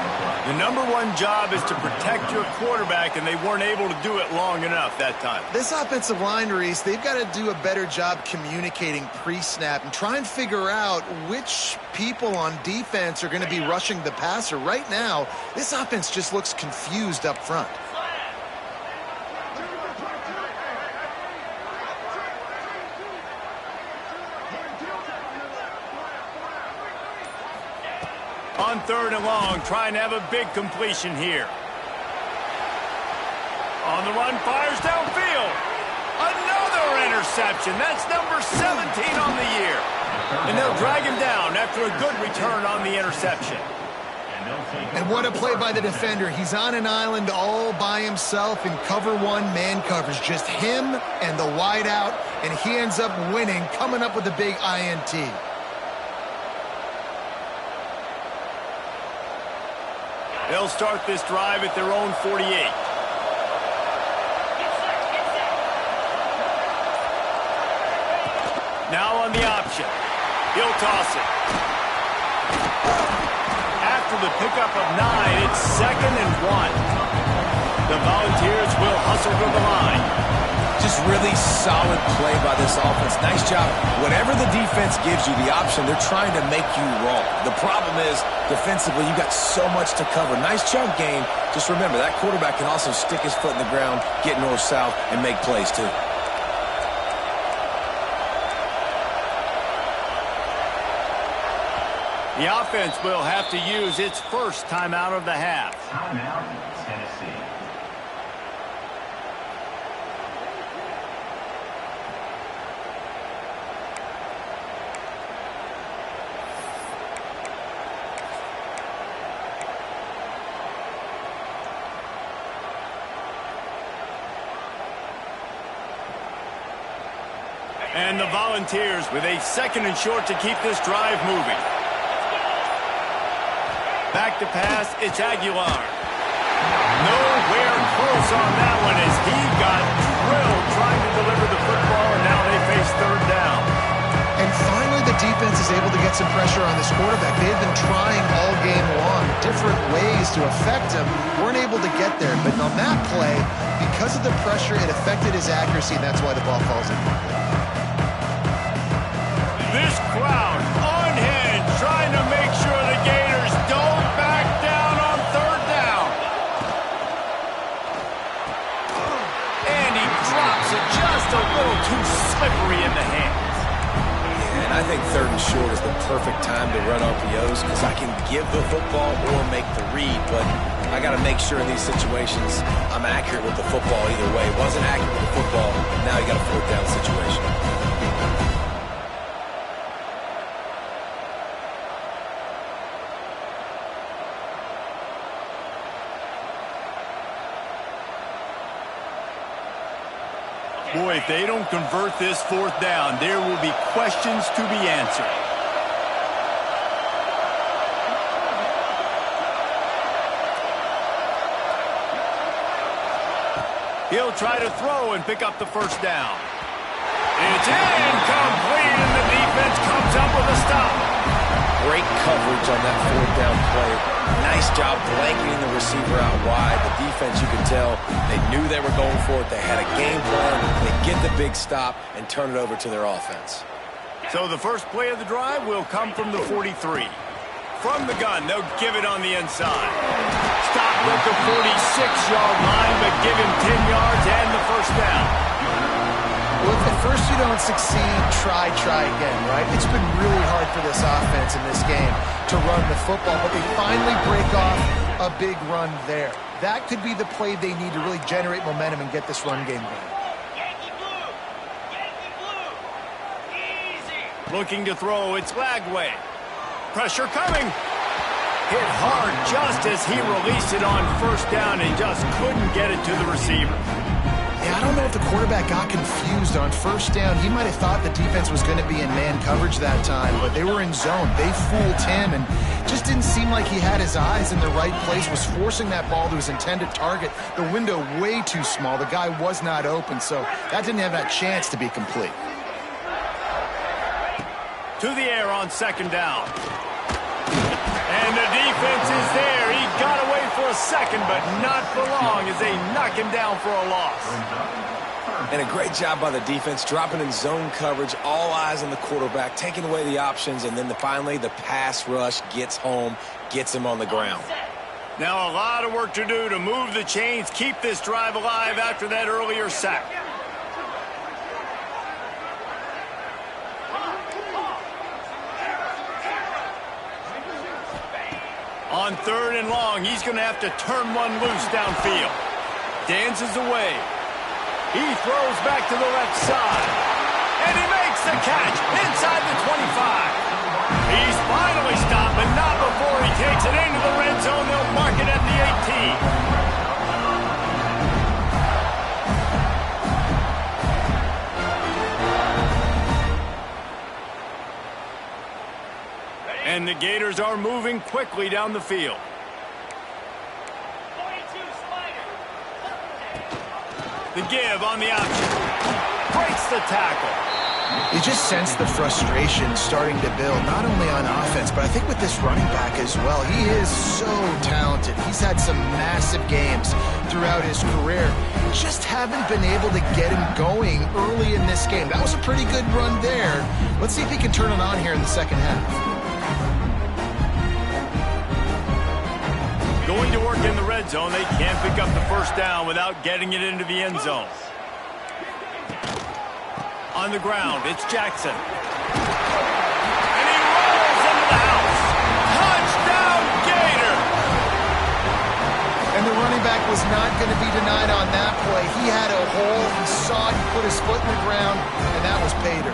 The #1 job is to protect your quarterback, and they weren't able to do it long enough that time.
This offensive line, Reese, they've got to do a better job communicating pre-snap and try and figure out which people on defense are going to be rushing the passer. Right now, this offense just looks confused up front.
On 3rd and long, trying to have a big completion here. On the run, fires downfield. Another interception. That's number 17 on the year. And they'll drag him down after a good return on the interception.
And what a play by the defender. He's on an island all by himself in cover 1 man coverage. Just him and the wide out, and he ends up winning, coming up with a big INT.
They'll start this drive at their own 48. Now on the option. He'll toss it. After the pickup of 9, it's 2nd and 1. The Volunteers will hustle to the line.
Just really solid play by this offense. Nice job. Whatever the defense gives you the option, they're trying to make you wrong. The problem is, defensively, you got so much to cover. Nice chunk game. Just remember, that quarterback can also stick his foot in the ground, get north-south, and make plays, too.
The offense will have to use its first timeout of the half.
Timeout, Tennessee.
And the Volunteers with a 2nd and short to keep this drive moving. Back to pass, it's Aguilar. Nowhere close on that one as he got drilled trying to deliver the football, and now they face 3rd down.
And finally the defense is able to get some pressure on this quarterback. They've been trying all game long, different ways to affect him. Weren't able to get there, but on that play, because of the pressure, it affected his accuracy, and that's why the ball falls in.
This crowd unhinged, trying to make sure the Gators don't back down on 3rd down. And he drops it just a little too slippery in the hands.
Yeah, and I think 3rd and short is the perfect time to run RPOs because I can give the football or make the read, but I got to make sure in these situations I'm accurate with the football either way. Wasn't accurate with the football, now you got a 4th down situation.
Boy, if they don't convert this 4th down, there will be questions to be answered. He'll try to throw and pick up the 1st down. It's incomplete, and the defense comes up with a stop.
Great coverage on that 4th down play. Nice job blanketing the receiver out wide. The defense, you can tell, they knew they were going for it. They had a game plan. They get the big stop and turn it over to their offense.
So the first play of the drive will come from the 43. From the gun, they'll give it on the inside. Stop at the 46-yard line, but give him 10 yards and the first down.
Well, if at first you don't succeed, try again, right? It's been really hard for this offense in this game to run the football, but they finally break off a big run there. That could be the play they need to really generate momentum and get this run game going.
Looking to throw, it's Lagway. Pressure coming. Hit hard just as he released it on first down and just couldn't get it to the receiver.
Yeah, I don't know if the quarterback got confused on first down. He might have thought the defense was going to be in man coverage that time, but they were in zone. They fooled him and just didn't seem like he had his eyes in the right place, was forcing that ball to his intended target. The window way too small. The guy was not open, so that didn't have that chance to be complete.
To the air on second down. And the defense is there. He got away for a second, but not for long as they knock him down for a loss.
And a great job by the defense, dropping in zone coverage, all eyes on the quarterback, taking away the options, and then finally the pass rush gets home, gets him on the ground.
Now a lot of work to do to move the chains, keep this drive alive after that earlier sack. On third and long, he's going to have to turn one loose downfield. Dances away. He throws back to the left side. And he makes the catch inside the 25. He's finally stopped, but not before he takes it into the red zone. They'll mark it at the 18. And the Gators are moving quickly down the field. The give on the option. Breaks the tackle.
You just sense the frustration starting to build, not only on offense, but I think with this running back as well. He is so talented. He's had some massive games throughout his career. Just haven't been able to get him going early in this game. That was a pretty good run there. Let's see if he can turn it on here in the second half.
Going to work in the red zone. They can't pick up the first down without getting it into the end zone. On the ground, it's Jackson. And he rolls into the house. Touchdown, Gator!
And the running back was not going to be denied on that play. He had a hole. He saw it. He put his foot in the ground, and that was Bader.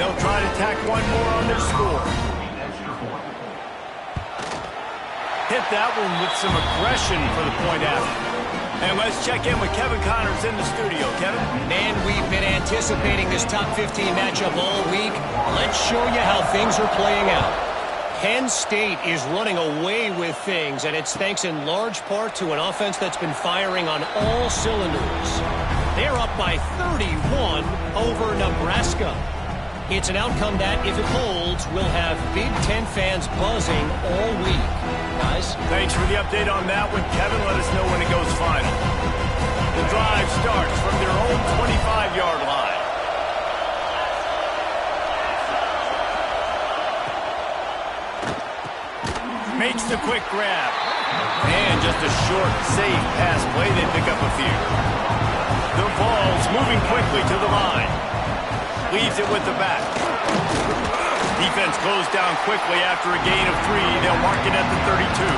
They'll try to tack one more on their score. Hit that one with some aggression for the point after. And let's check in with Kevin Connors in the studio. Kevin?
Man, we've been anticipating this top 15 matchup all week. Let's show you how things are playing out. Penn State is running away with things, and it's thanks in large part to an offense that's been firing on all cylinders. They're up by 31 over Nebraska. It's an outcome that, if it holds, will have Big Ten fans buzzing all week. Guys?
Thanks for the update on that one, Kevin. Let us know when it goes final. The drive starts from their own 25-yard line. Makes the quick grab. And just a short, safe pass play. They pick up a few. The Vols moving quickly to the line. Leaves it with the back. Defense closed down quickly after a gain of 3. They'll mark it at the 32.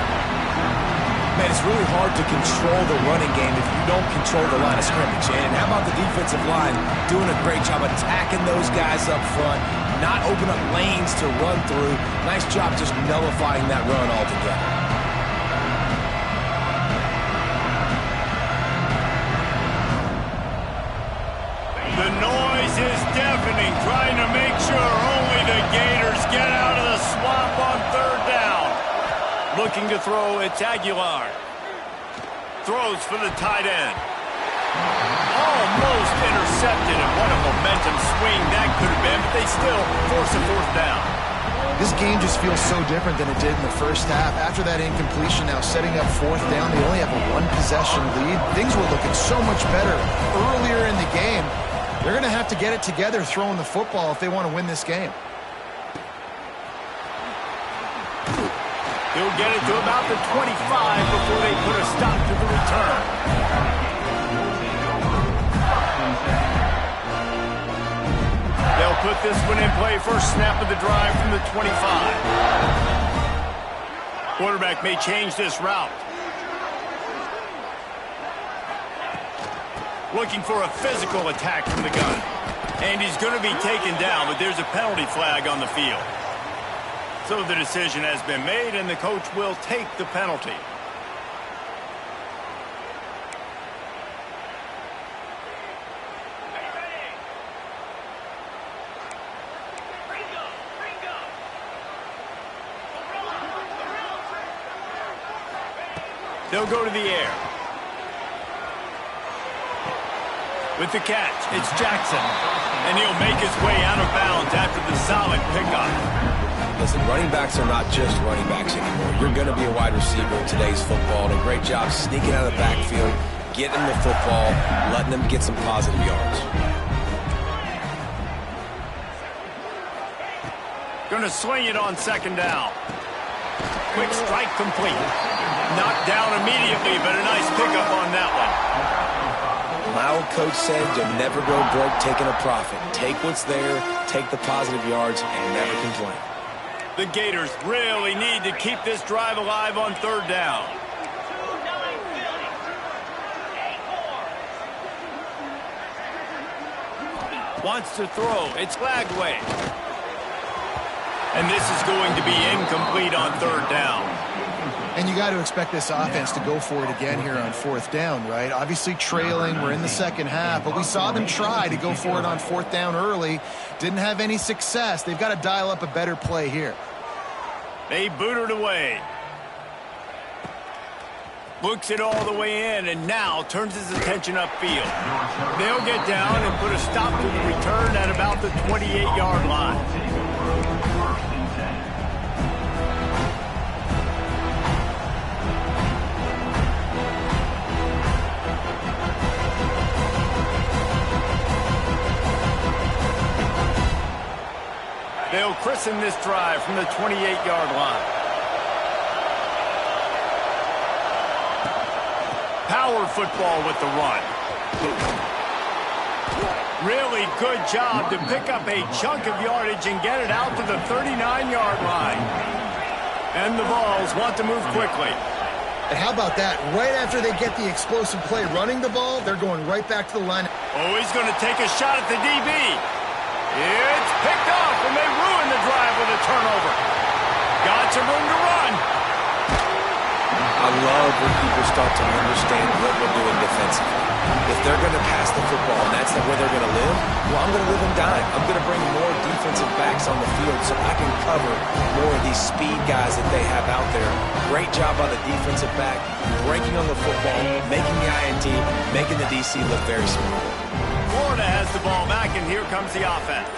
Man, it's really hard to control the running game if you don't control the line of scrimmage. And how about the defensive line doing a great job attacking those guys up front, not open up lanes to run through. Nice job just nullifying that run altogether.
The noise is deafening, trying to make sure only the Gators get out of the swamp on third down. Looking to throw, it's Aguilar. Throws for the tight end. Almost intercepted, and what a momentum swing that could have been, but they still force a fourth down.
This game just feels so different than it did in the first half. After that incompletion, now setting up fourth down, they only have a one-possession lead. Things were looking so much better earlier in the game. They're going to have to get it together throwing the football if they want to win this game.
He'll get it to about the 25 before they put a stop to the return. They'll put this one in play first snap of the drive from the 25. Quarterback may change this route. Looking for a physical attack from the gun. And he's going to be taken down, but there's a penalty flag on the field. So the decision has been made, and the coach will take the penalty. They'll go to the air. With the catch, it's Jackson. And he'll make his way out of bounds after the solid pickup.
Listen, running backs are not just running backs anymore. You're going to be a wide receiver in today's football. And a great job sneaking out of the backfield, getting them the football, letting them get some positive yards.
Going to sling it on second down. Quick strike complete. Knocked down immediately, but a nice pickup on that one.
My old coach said you'll never go broke taking a profit. Take what's there, take the positive yards, and never complain.
The Gators really need to keep this drive alive on third down. Wants to throw. It's Lagway. And this is going to be incomplete on third down.
And you got to expect this offense to go for it again here on fourth down, right? Obviously trailing, we're in the second half, but we saw them try to go for it on fourth down early. Didn't have any success. They've got to dial up a better play here.
They boot it away. Looks it all the way in, and now turns his attention upfield. They'll get down and put a stop to the return at about the 28-yard line. They'll christen this drive from the 28-yard line. Power football with the run. Really good job to pick up a chunk of yardage and get it out to the 39-yard line. And the Vols want to move quickly.
And how about that? Right after they get the explosive play running the ball, they're going right back to the line.
Oh, he's going to take a shot at the DB. It's picked off, and they ruin the drive with a turnover. Got some room to run.
I love when people start to understand what we're doing defensively. If they're going to pass the football and that's where they're going to live, well, I'm going to live and dime. I'm going to bring more defensive backs on the field so I can cover more of these speed guys that they have out there. Great job by the defensive back, breaking on the football, making the INT, making the DC look very small.
Florida has the ball back, and here comes the offense.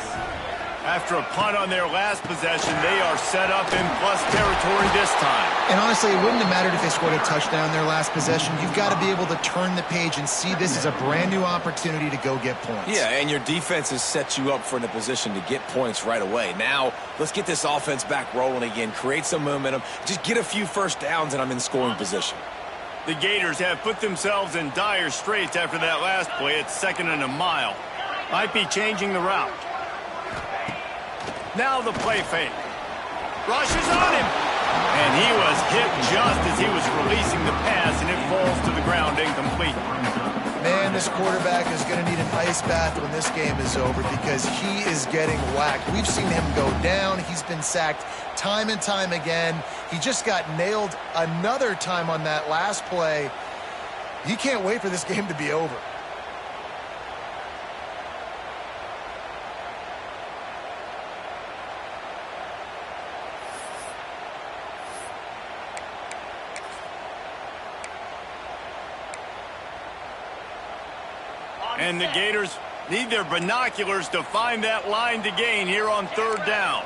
After a punt on their last possession, they are set up in plus territory this time.
And honestly, it wouldn't have mattered if they scored a touchdown their last possession. You've got to be able to turn the page and see this as a brand new opportunity to go get points.
Yeah, and your defense has set you up for in a position to get points right away. Now, let's get this offense back rolling again, create some momentum, just get a few first downs, and I'm in scoring position.
The Gators have put themselves in dire straits after that last play. It's 2nd and a mile. Might be changing the route. Now the play fake. Rushes on him. And he was hit just as he was releasing the pass, and it falls to the ground incomplete.
Man, this quarterback is going to need an ice bath when this game is over because he is getting whacked. We've seen him go down. He's been sacked time and time again. He just got nailed another time on that last play. He can't wait for this game to be over.
And the Gators need their binoculars to find that line to gain here on third down.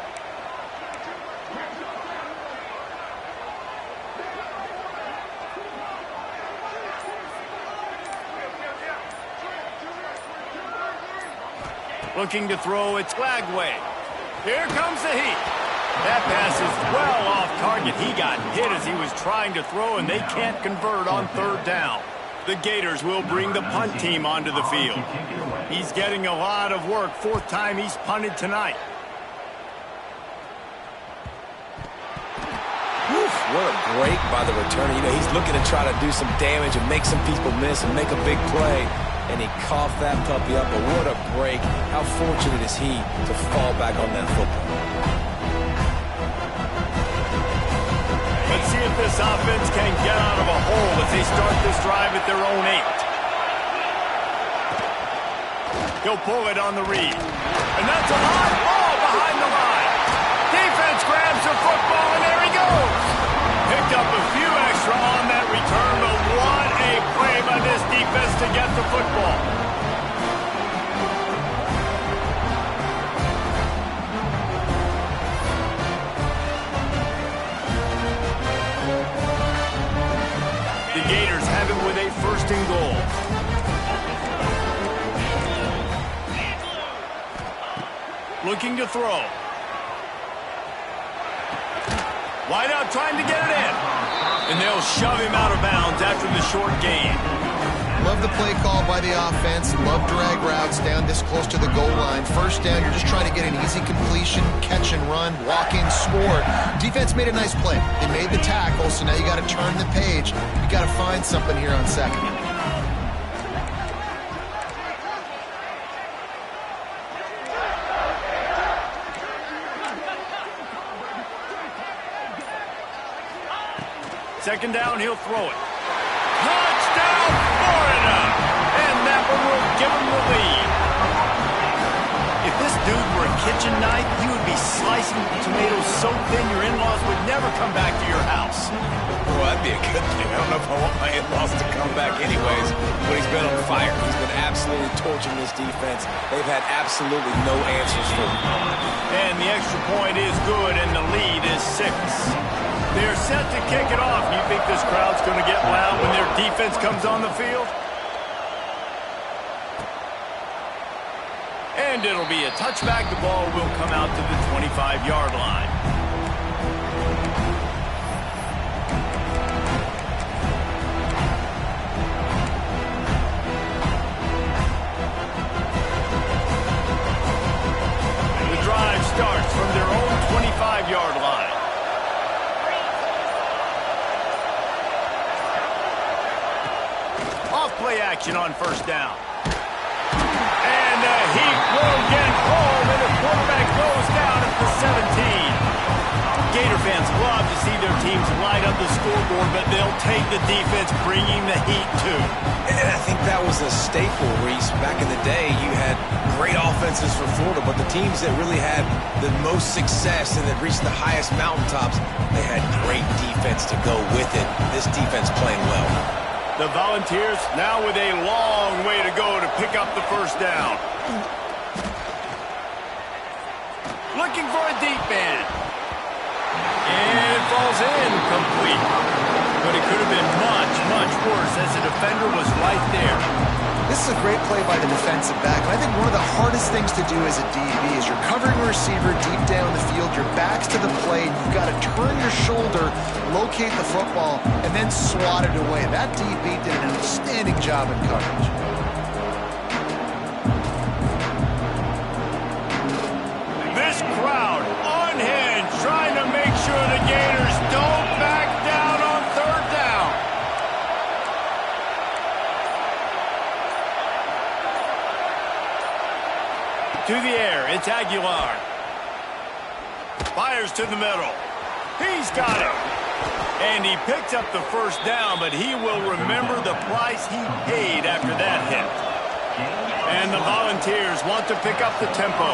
Looking to throw, it's Glagway. Here comes the heat. That pass is well off target. He got hit as he was trying to throw, and they can't convert on third down. The Gators will bring the punt team onto the field. He's getting a lot of work. Fourth time he's punted tonight.
What a break by the returner. You know, he's looking to try to do some damage and make some people miss and make a big play. And he coughed that puppy up, but what a break. How fortunate is he to fall back on that football.
Let's see if this offense can get out of a hole as they start this drive at their own 8. He'll pull it on the read. And that's a high ball behind the line. Defense grabs the football, and there he goes. Picked up a few extra on that return, but what a play by this defense to get the football. The Gators have it with a first and goal. Looking to throw. Wide out trying to get it in. And they'll shove him out of bounds after the short gain.
Love the play call by the offense. Love drag routes down this close to the goal line. First down, you're just trying to get an easy completion, catch and run, walk in, score. Defense made a nice play. They made the tackle, so now you got to turn the page. You got to find something here on second.
Second down, he'll throw it. Touchdown, Florida! And that one will give him the lead. If this dude were a kitchen knife, he would be slicing tomatoes so thin your in-laws would never come back to your house.
Well, that'd be a good thing. I don't know if I want my in-laws to come back anyways, but he's been on fire. He's been absolutely torching this defense. They've had absolutely no answers for him.
And the extra point is good, and the lead is 6. They're set to kick it off. You think this crowd's going to get loud when their defense comes on the field? And it'll be a touchback. The ball will come out to the 25-yard line. The drive starts from their own 25-yard line. Play action on first down. And he will get home, and the quarterback goes down at the 17. Gator fans love to see their teams light up the scoreboard, but they'll take the defense bringing the heat too.
And I think that was a staple, Reese. Back in the day, you had great offenses for Florida, but the teams that really had the most success and that reached the highest mountaintops, they had great defense to go with it. This defense playing well.
The Volunteers now with a long way to go to pick up the first down. Looking for a deep man. And it falls in complete. But it could have been much, much worse as the defender was right there.
This is a great play by the defensive back. And I think one of the hardest things to do as a DB is you're covering a receiver deep down the field, your back's to the play, and you've got to turn your shoulder, locate the football, and then swat it away. That DB did an outstanding job in coverage.
This crowd unhinged, trying to make sure the Gators don't back down on third down. To the air, it's Aguilar. Fires to the middle. He's got it. And he picks up the first down, but he will remember the price he paid after that hit. And the Volunteers want to pick up the tempo.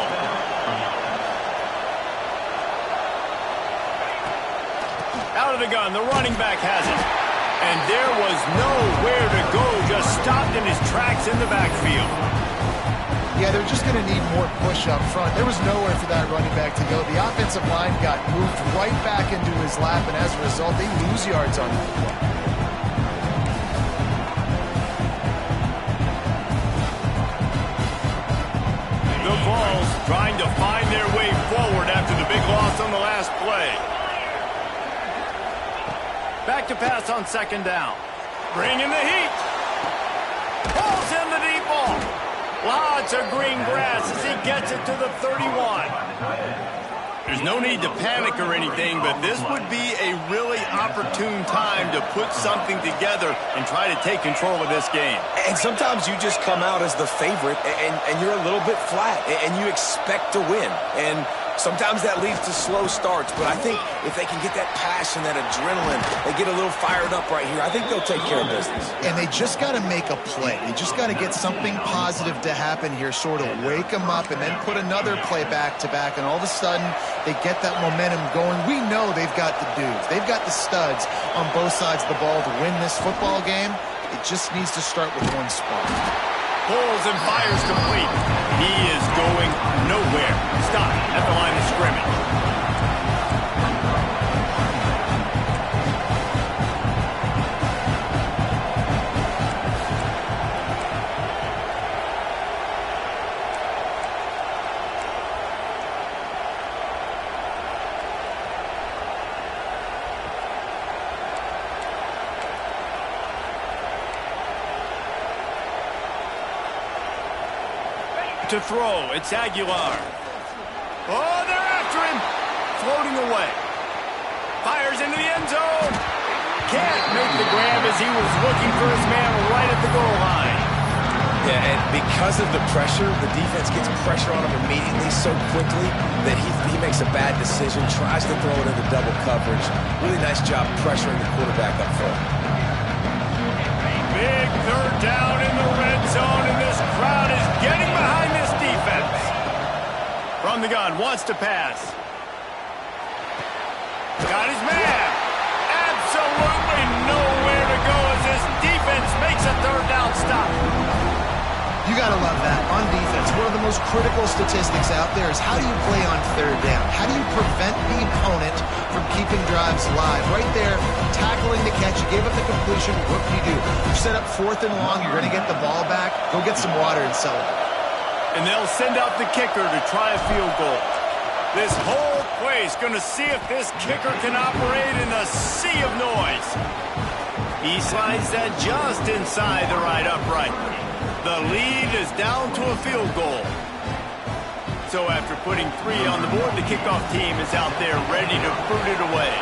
Out of the gun, the running back has it. And there was nowhere to go, just stopped in his tracks in the backfield.
Yeah, they're just going to need more push up front. There was nowhere for that running back to go. The offensive line got moved right back into his lap, and as a result, they lose yards on the football.
The trying to find their way forward after the big loss on the last play. Back to pass on second down. Bringing the heat. Pulls in the deep ball. Lots of green grass as he gets it to the 31. There's no need to panic or anything, but this would be a really opportune time to put something together and try to take control of this game.
And sometimes you just come out as the favorite, and you're a little bit flat, and you expect to win. And sometimes that leads to slow starts, but I think if they can get that passion, that adrenaline, they get a little fired up right here, I think they'll take care of business.
And they just got to make a play. They just got to get something positive to happen here, sort of wake them up, and then put another play back-to-back, and all of a sudden they get that momentum going. We know they've got the dudes. They've got the studs on both sides of the ball to win this football game. It just needs to start with one spark.
Pulls and fires complete. He is going nowhere. Stop at the line of scrimmage. To throw, it's Aguilar. Oh, they're after him. Floating away. Fires into the end zone. Can't make the grab as he was looking for his man right at the goal line.
Yeah, and because of the pressure, the defense gets pressure on him immediately so quickly that he makes a bad decision, tries to throw it into double coverage. Really nice job pressuring the quarterback up front.
Big third down in the red zone, and this crowd is getting behind this defense. From the gun, wants to pass. Got his man. Absolutely nowhere to go as this defense makes a third down stop.
You got to love that. On defense, one of the most critical statistics out there is how do you play on third down? How do you prevent the opponent from keeping drives live? Right there, tackling the catch. You gave up the completion. What can you do? You set up fourth and long. You're going to get the ball back. Go get some water and celebrate.
And they'll send out the kicker to try a field goal. This whole place going to see if this kicker can operate in a sea of noise. He slides that just inside the right upright. The lead is down to a field goal. So after putting 3 on the board, the kickoff team is out there ready to boot it away.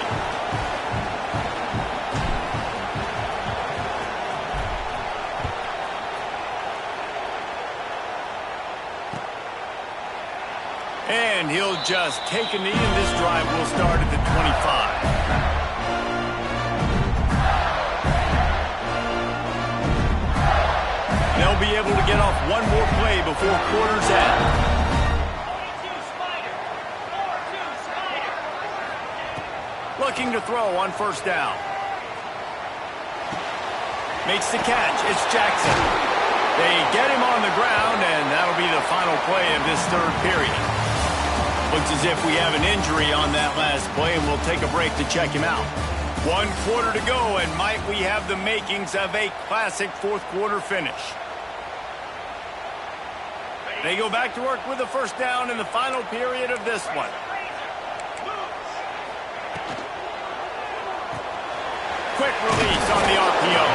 And he'll just take a knee, and this drive will start at the 25. They'll be able to get off one more play before quarter's end. Looking to throw on first down. Makes the catch. It's Jackson. They get him on the ground, and that'll be the final play of this third period. Looks as if we have an injury on that last play, and we'll take a break to check him out. 1 quarter to go, and might we have the makings of a classic fourth quarter finish. They go back to work with the first down in the final period of this one. Quick release on the RPO.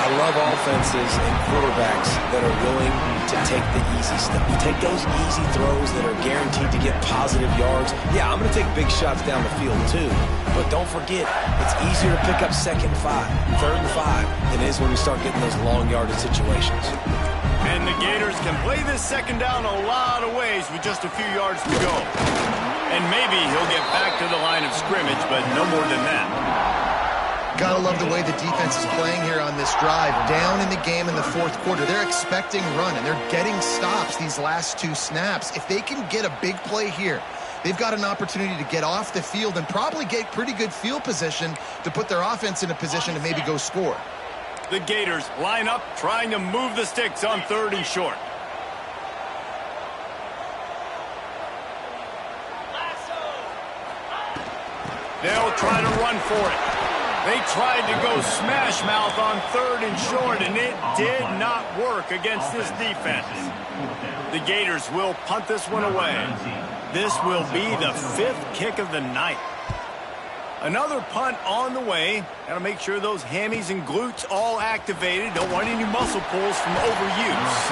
I love offenses and quarterbacks that are willing to take the easy stuff. Take those easy throws that are guaranteed to get positive yards. Yeah, I'm going to take big shots down the field too. But don't forget, it's easier to pick up 2nd and 5, 3rd and 5 than it is when we start getting those long yardage situations.
And the Gators can play this second down a lot of ways with just a few yards to go. And maybe he'll get back to the line of scrimmage, but no more than that.
Gotta love the way the defense is playing here on this drive. Down in the game in the fourth quarter. They're expecting run, and they're getting stops these last 2 snaps. If they can get a big play here, they've got an opportunity to get off the field and probably get pretty good field position to put their offense in a position to maybe go score.
The Gators line up, trying to move the sticks on 3rd and short. They'll try to run for it. They tried to go smash mouth on 3rd and short, and it did not work against this defense. The Gators will punt this one away. This will be the 5th kick of the night. Another punt on the way. Got to make sure those hammies and glutes all activated. Don't want any muscle pulls from overuse.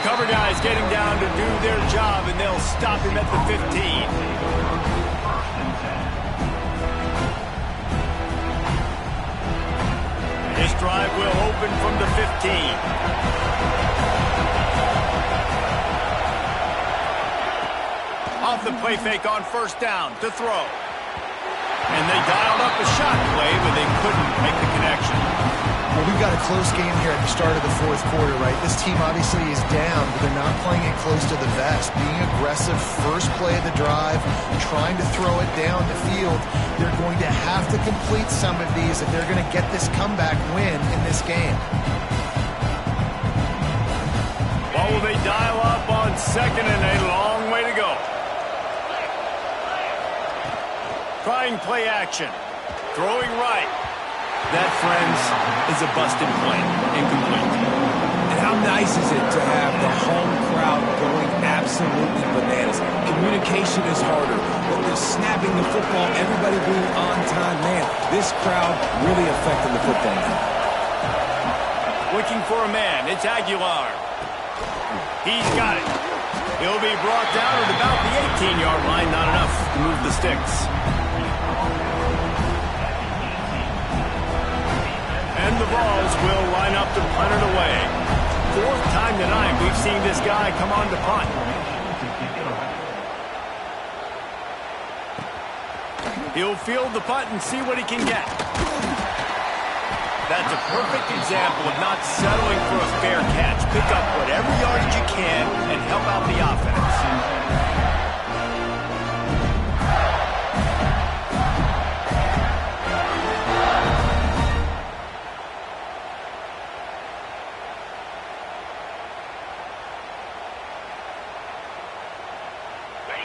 Cover guys getting down to do their job, and they'll stop him at the 15. This drive will open from the 15. Off the play fake on first down to throw. And they dialed up a shot play, but they couldn't make the connection.
Well, we've got a close game here at the start of the 4th quarter, right? This team obviously is down, but they're not playing it close to the vest. Being aggressive, first play of the drive, trying to throw it down the field. They're going to have to complete some of these if they're going to get this comeback win in this game.
What will they dial up on second and a long way to go? Trying play action. Throwing right. That, friends, is a busted play. Incomplete.
And how nice is it to have the home crowd going absolutely bananas? Communication is harder, but they're snapping the football, everybody being on time. Man, this crowd really affecting the football game.
Looking for a man. It's Aguilar. He's got it. He'll be brought down at about the 18-yard line. Not enough to move the sticks. And the Vols will line up to punt it away. 4th time tonight we've seen this guy come on to punt. He'll field the punt and see what he can get. That's a perfect example of not settling for a fair catch. Pick up whatever yardage you can and help out the offense.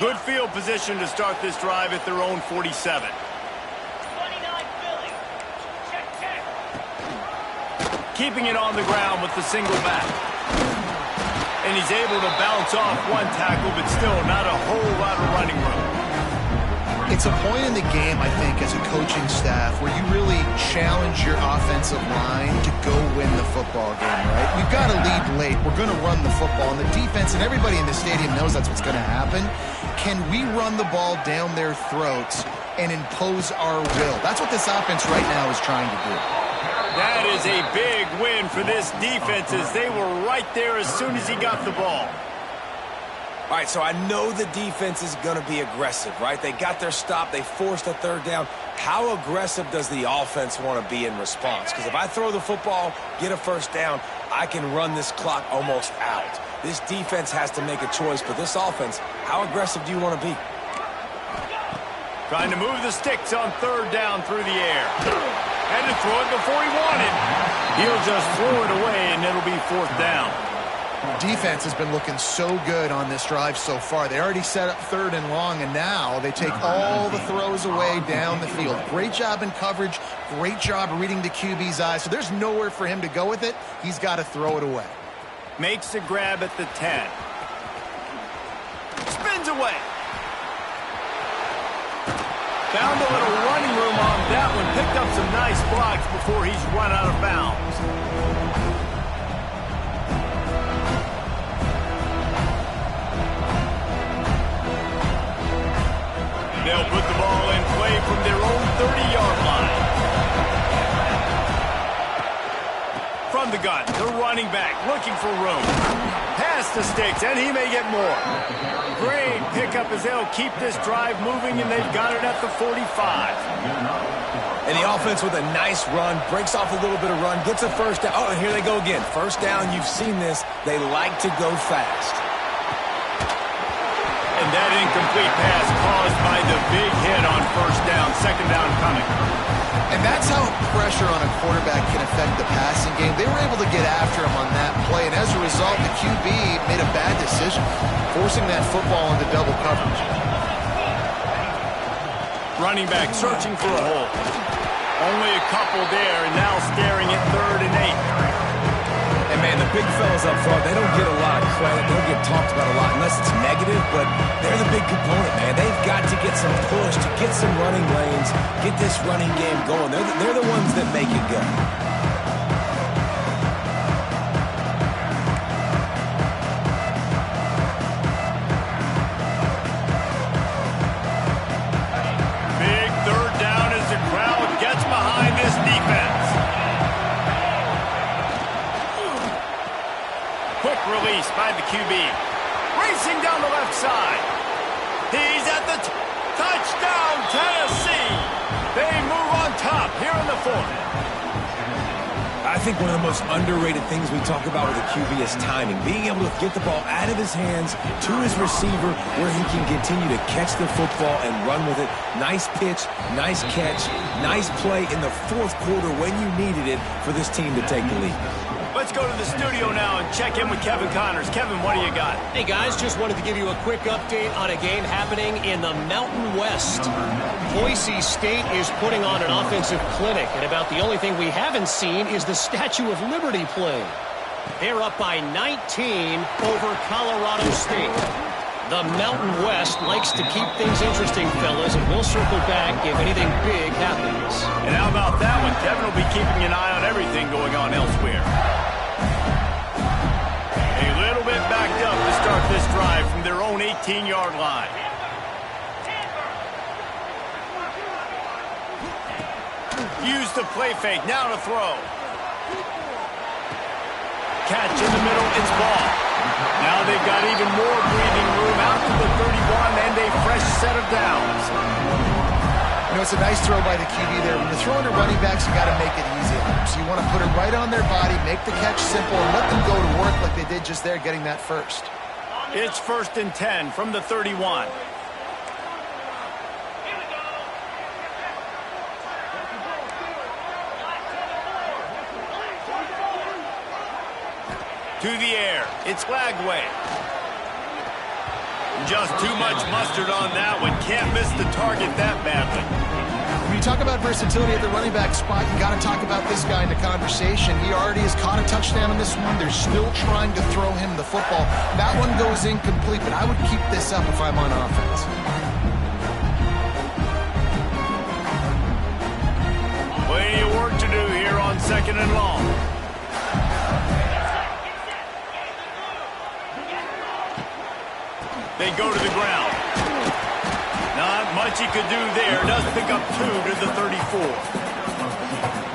Good field position to start this drive at their own 47. Keeping it on the ground with the single back. And he's able to bounce off one tackle, but still not a whole lot of running room.
It's a point in the game, I think, as a coaching staff where you really challenge your offensive line to go win the football game, right? We've got to lead late. We're going to run the football. And the defense and everybody in the stadium knows that's what's going to happen. Can we run the ball down their throats and impose our will? That's what this offense right now is trying to do.
That is a big win for this defense as they were right there as soon as he got the ball.
All right, so I know the defense is going to be aggressive, right? They got their stop. They forced a 3rd down. How aggressive does the offense want to be in response? Because if I throw the football, get a 1st down, I can run this clock almost out. This defense has to make a choice, but this offense, how aggressive do you want to be?
Trying to move the sticks on 3rd down through the air. Had to throw it before he wanted. He'll just throw it away, and it'll be 4th down.
Defense has been looking so good on this drive so far. They already set up 3rd and long, and now they take all the throws away down the field. Great job in coverage. Great job reading the QB's eyes. So there's nowhere for him to go with it. He's got to throw it away.
Makes the grab at the 10. Spins away. Found a little running room on that one. Picked up some nice blocks before he's run out of bounds. They'll put the ball in play from their own 30-yard line. From the gun, the running back looking for room. Pass the sticks, and he may get more. Great pickup as they'll keep this drive moving, and they've got it at the 45.
And the offense with a nice run, breaks off a little bit of run, gets a 1st down. Oh, and here they go again. 1st down, you've seen this. They like to go fast.
And that incomplete pass caused by the big hit on 1st down, 2nd down coming.
And that's how pressure on a quarterback can affect the passing game. They were able to get after him on that play, and as a result, the QB made a bad decision, forcing that football into double coverage.
Running back searching for a hole. Only a couple there, and now staring at 3rd and 8.
And man, the big fellas up front, they don't get a lot of credit. They don't get talked about a lot unless it's negative, but they're the big component, man. They've got to get some push, to get some running lanes, get this running game going. They're the ones that make it go.
Big third down as the crowd gets behind this defense. Quick release by the QB. Racing down the left side. He's at the touchdown, Tennessee. They move on top here in the fourth.
I think one of the most underrated things we talk about with a QB is timing. Being able to get the ball out of his hands to his receiver where he can continue to catch the football and run with it. Nice pitch, nice catch, nice play in the fourth quarter when you needed it for this team to take the lead.
Let's go to the studio now and check in with Kevin Connors. Kevin, what do you got?
Hey, guys, just wanted to give you a quick update on a game happening in the Mountain West. Boise State is putting on an offensive clinic, and about the only thing we haven't seen is the Statue of Liberty play. They're up by 19 over Colorado State. The Mountain West likes to keep things interesting, fellas, and we'll circle back if anything big happens.
And how about that one? Kevin will be keeping an eye on everything going on elsewhere. A little bit backed up to start this drive from their own 18-yard line. Use the play fake. Now to throw. Catch in the middle. It's ball. Now they've got even more breathing room out to the 31 and a fresh set of downs.
You know, it's a nice throw by the QB there. When you're throwing to running backs, you got to make it easy. So you want to put it right on their body, make the catch simple, and let them go to work like they did just there, getting that first.
It's 1st and 10 from the 31. To the air. It's Lagway. Just too much mustard on that one. Can't miss the target that badly.
When you talk about versatility at the running back spot, you got to talk about this guy in the conversation. He already has caught a touchdown on this one. They're still trying to throw him the football. That one goes incomplete, but I would keep this up if I'm on offense.
Plenty of work to do here on 2nd and long. They go to the ground. Not much he could do there. Does pick up 2 to the 34.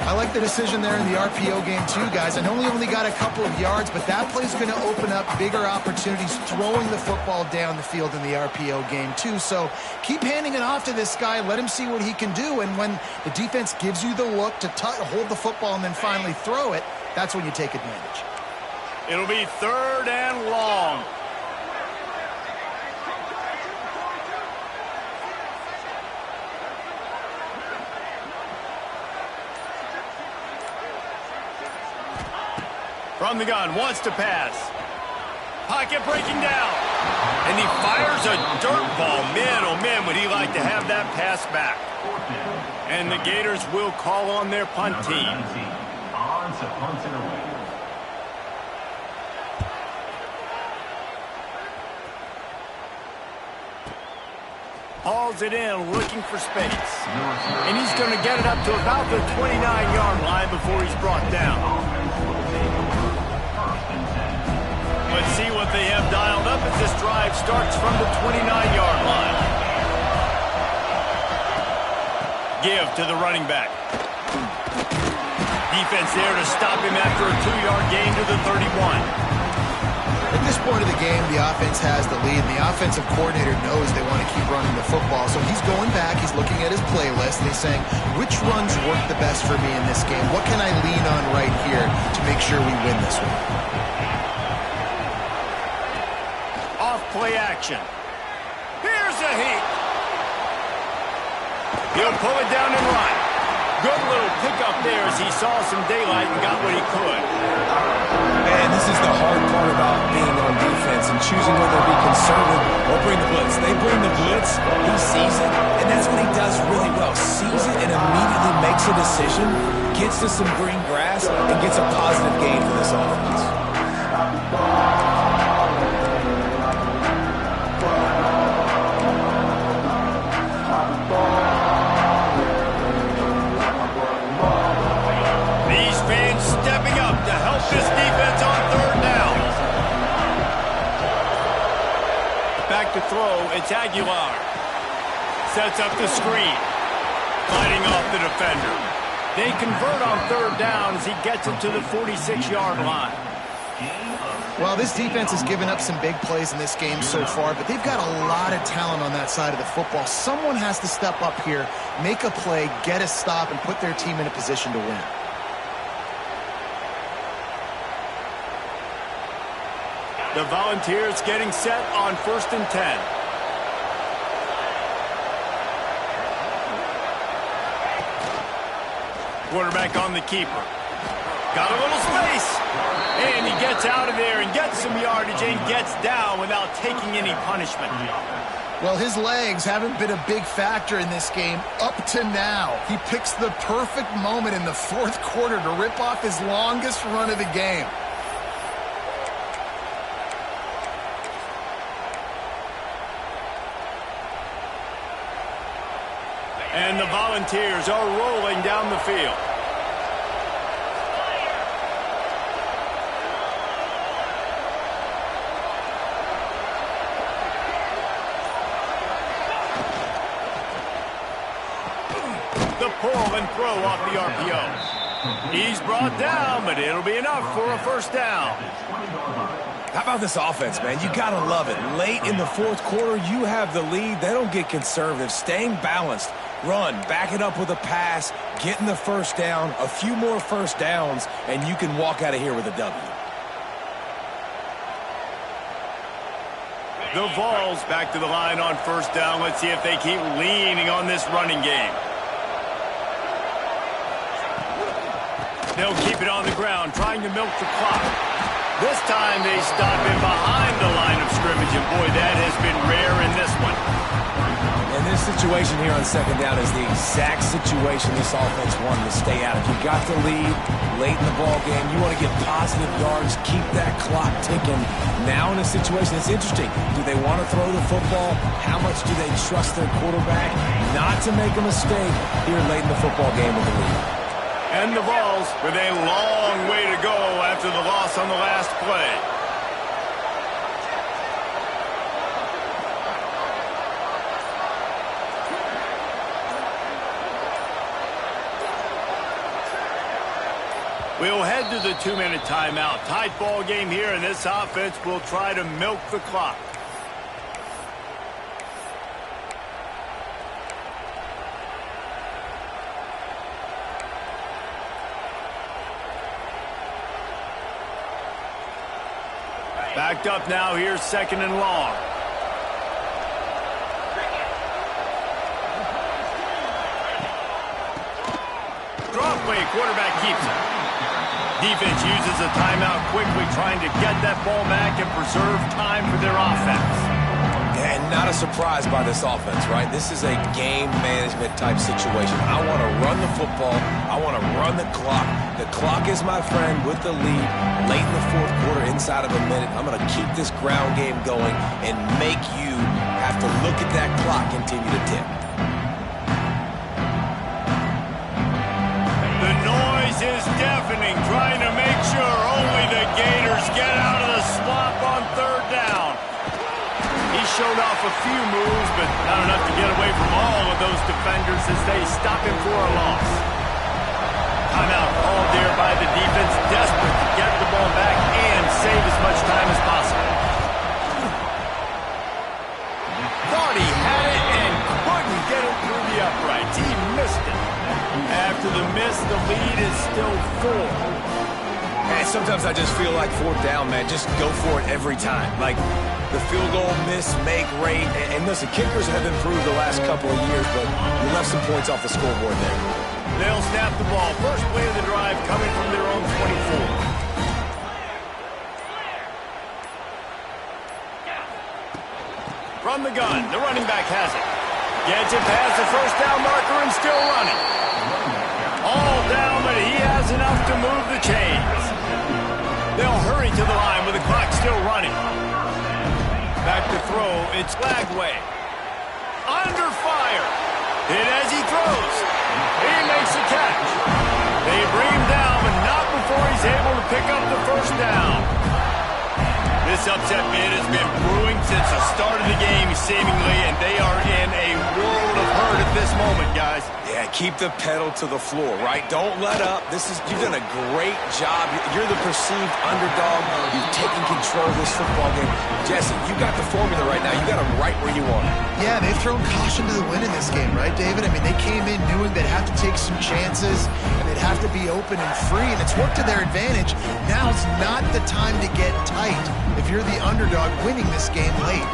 I like the decision there in the RPO game too, guys. I know he only got a couple of yards, but that play's going to open up bigger opportunities throwing the football down the field in the RPO game too. So keep handing it off to this guy. Let him see what he can do. And when the defense gives you the look to hold the football and then finally throw it, that's when you take advantage.
It'll be 3rd and long. From the gun, wants to pass. Pocket breaking down. And he fires a dirt ball. Man, oh man, would he like to have that pass back. And the Gators will call on their punt team.
On to punt it away.
Hauls it in, looking for space. And he's going to get it up to about the 29-yard line before he's brought down. Let's see what they have dialed up as this drive starts from the 29-yard line. Give to the running back. Defense there to stop him after a 2-yard gain to the 31.
At this point of the game, the offense has the lead, and the offensive coordinator knows they want to keep running the football. So he's going back, he's looking at his playlist, and he's saying, which runs work the best for me in this game? What can I lean on right here to make sure we win this one?
Off play action. Here's a heat. He'll pull it down and run. Good little pickup there as he saw some daylight and got what he could.
Man, this is the hard part about being on defense and choosing whether to be conservative or bring the blitz. They bring the blitz, he sees it, and that's what he does really well. Sees it and immediately makes a decision, gets to some green grass, and gets a positive gain for this offense.
Back to throw, it's Aguilar. Sets up the screen. Fighting off the defender. They convert on third down as he gets it to the 46-yard line.
Well, this defense has given up some big plays in this game so far, but they've got a lot of talent on that side of the football. Someone has to step up here, make a play, get a stop, and put their team in a position to win.
The Volunteers getting set on 1st and 10. Quarterback on the keeper. Got a little space. And he gets out of there and gets some yardage and gets down without taking any punishment.
Well, his legs haven't been a big factor in this game up to now. He picks the perfect moment in the 4th quarter to rip off his longest run of the game.
And the Volunteers are rolling down the field. The pull and throw off the RPO. He's brought down, but it'll be enough for a first down.
How about this offense, man? You got to love it. Late in the 4th quarter, you have the lead. They don't get conservative. Staying balanced. Run, back it up with a pass, getting the first down, a few more first downs, and you can walk out of here with a W.
The Vols back to the line on first down. Let's see if they keep leaning on this running game. They'll keep it on the ground, trying to milk the clock. This time they stop him behind the line of scrimmage, and boy, that has been rare in this one.
And this situation here on 2nd down is the exact situation this offense wanted to stay out of. You got the lead late in the ball game. You want to get positive yards, keep that clock ticking. Now in a situation that's interesting. Do they want to throw the football? How much do they trust their quarterback not to make a mistake here late in the football game with the lead?
And the Vols with a long way to go after the loss on the last play. We'll head to the 2-minute timeout. Tight ball game here, and this offense will try to milk the clock. Backed up now, here's 2nd and long. Draw play, quarterback keeps it. Defense uses a timeout quickly, trying to get that ball back and preserve time for their offense.
And not a surprise by this offense, right? This is a game management type situation. I want to run the football. I want to run the clock. The clock is my friend with the lead. Late in the 4th quarter, inside of a minute, I'm going to keep this ground game going and make you have to look at that clock continue to tick.
The noise is deafening, trying to make sure only the Gators get out of the slump on 3rd down. He showed off a few moves, but not enough to get away from all of those defenders as they stop him for a loss. Timeout called there by the defense, desperate to get the ball back and save as much time as possible. Thought he had it and couldn't get it through the uprights. He missed it. After the miss, the lead is still 4.
And sometimes I just feel like 4th down, man, just go for it every time. Like the field goal miss, make rate. And listen, kickers have improved the last couple of years, but you left some points off the scoreboard there.
They'll snap the ball. First play of the drive coming from their own 24. From the gun, the running back has it. Gets it past the first down marker and still running. All down, but he has enough to move the chains. They'll hurry to the line with the clock still running. Back to throw, it's Lagway. Under fire. Hit as he throws. He makes the catch. They bring him down, but not before he's able to pick up the first down. This upset bid has been brewing since the start of the game. seemingly, and they are in a world of hurt at this moment, guys.
Yeah, keep the pedal to the floor, right? Don't let up. You've done a great job. You're the perceived underdog. You've taken control of this football game. Jesse, you got the formula right now. You got them right where you want it.
Yeah, they've thrown caution to the wind in this game, right, David? I mean, they came in knowing they'd have to take some chances, and they'd have to be open and free, and it's worked to their advantage. Now's not the time to get tight if you're the underdog winning this game late.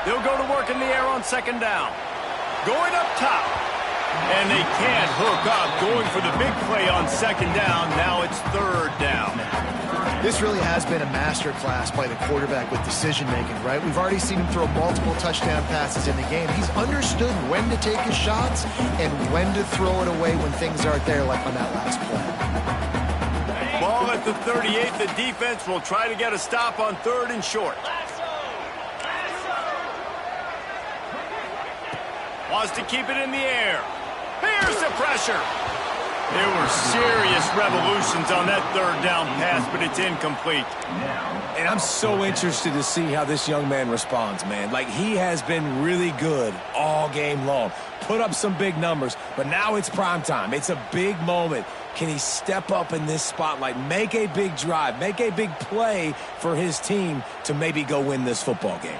They'll go to work in the air on second down. Going up top. And they can't hook up. Going for the big play on second down. Now it's third down.
This really has been a masterclass by the quarterback with decision-making, right? We've already seen him throw multiple touchdown passes in the game. He's understood when to take his shots and when to throw it away when things aren't there, like on that last play.
Ball at the 38. The defense will try to get a stop on third and short. Wants to keep it in the air. Here's the pressure. There were serious revolutions on that third down pass, but it's incomplete.
And I'm so interested to see how this young man responds, man. Like, he has been really good all game long. Put up some big numbers, but now it's prime time. It's a big moment. Can he step up in this spotlight, make a big drive, make a big play for his team to maybe go win this football game?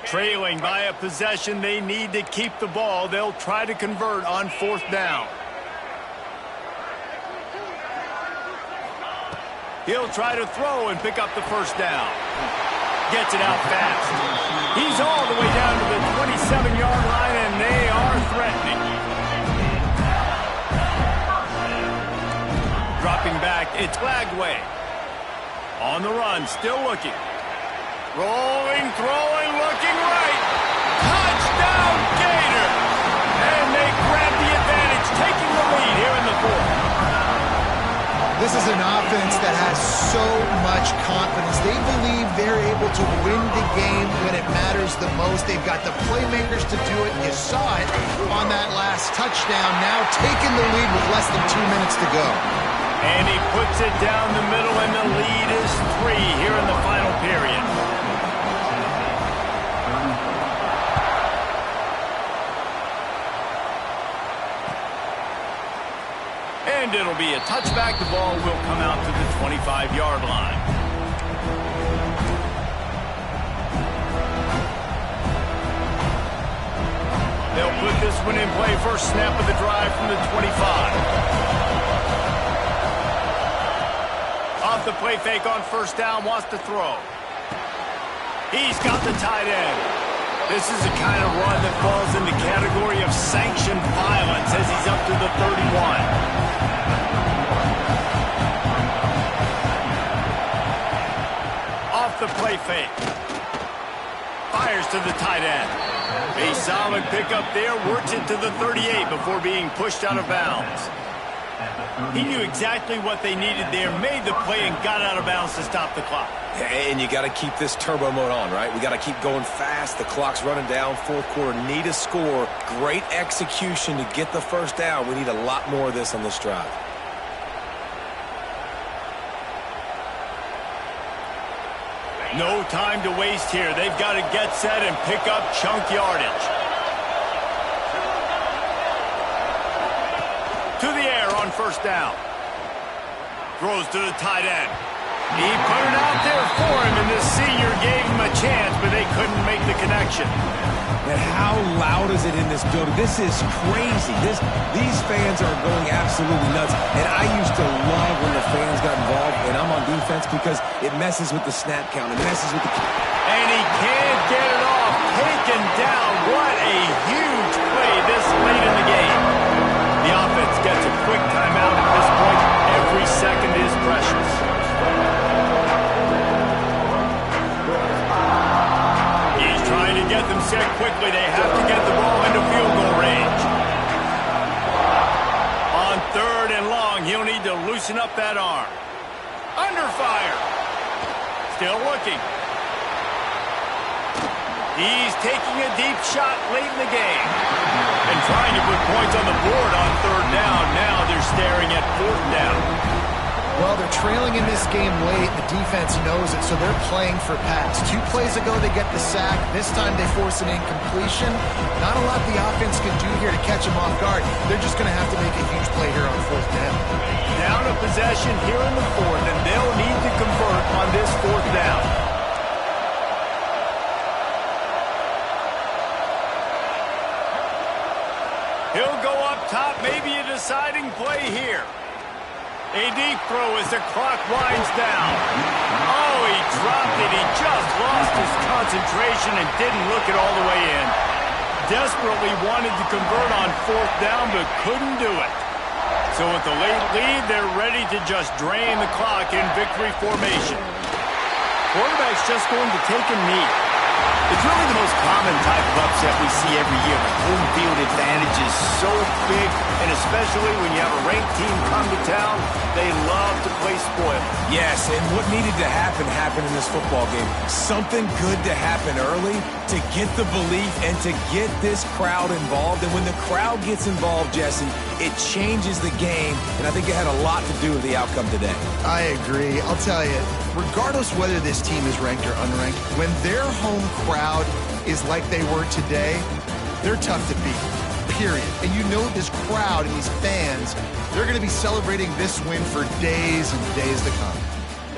Trailing by a possession, they need to keep the ball. They'll try to convert on fourth down. He'll try to throw and pick up the first down. Gets it out fast. He's all the way down to the 27-yard line, and they are threatening. Dropping back, it's Lagway. On the run, still looking. Rolling, throwing, looking right. Touchdown, Gator! And they grab the advantage, taking the lead here in the fourth.
This is an offense that has so much confidence. They believe they're able to win the game when it matters the most. They've got the playmakers to do it. You saw it on that last touchdown. Now taking the lead with less than 2 minutes to go.
And he puts it down the middle, and the lead is 3 here in the final period. And it'll be a touchback. The ball will come out to the 25-yard line. They'll put this one in play. First snap of the drive from the 25. Off the play fake on first down, wants to throw. He's got the tight end. This is the kind of run that falls in the category of sanctioned violence as he's up to the 31. Off the play fake. Fires to the tight end. A solid pickup there, works it to the 38 before being pushed out of bounds. He knew exactly what they needed there, made the play, and got out of bounds to stop the clock.
And you got to keep this turbo mode on, right? We got to keep going fast. The clock's running down. Fourth quarter, need a score. Great execution to get the first down. We need a lot more of this on this drive.
No time to waste here. They've got to get set and pick up chunk yardage. To the air on first down. Throws to the tight end. He put it out there for him, and this senior gave him a chance, but they couldn't make the connection.
And how loud is it in this building? This is crazy. These fans are going absolutely nuts. And I used to love when the fans got involved, and I'm on defense because it messes with the snap count. It messes with the...
And he can't get it off. Taken down. What a huge play this late in the game. The offense gets a quick timeout at this point. Every second is precious. He's trying to get them set quickly. They have to get the ball into field goal range. On third and long, he'll need to loosen up that arm. Under fire. Still looking. He's taking a deep shot late in the game. And trying to put points on the board on third down. Now they're staring at fourth down.
Well, they're trailing in this game late. The defense knows it, so they're playing for pass. 2 plays ago, they get the sack. This time, they force an incompletion. Not a lot the offense can do here to catch them off guard. They're just going to have to make a huge play here on 4th down.
Down a possession here in the 4th, and they'll need to convert on this 4th down. He'll go up top, maybe a deciding play here. A deep throw as the clock winds down. Oh, he dropped it. He just lost his concentration and didn't look it all the way in. Desperately wanted to convert on 4th down, but couldn't do it. So with the late lead, they're ready to just drain the clock in victory formation. Quarterback's just going to take a knee. It's really the most common type of upset we see every year. The home field advantage is so big, and especially when you have a ranked team come to town, they love to play spoiler.
Yes, and what needed to happen happened in this football game. Something good to happen early to get the belief and to get this crowd involved. And when the crowd gets involved, Jesse, it changes the game, and I think it had a lot to do with the outcome today.
I agree. I'll tell you, regardless whether this team is ranked or unranked, when their home crowd is like they were today, they're tough to beat, period. And you know this crowd and these fans, they're going to be celebrating this win for days and days to come.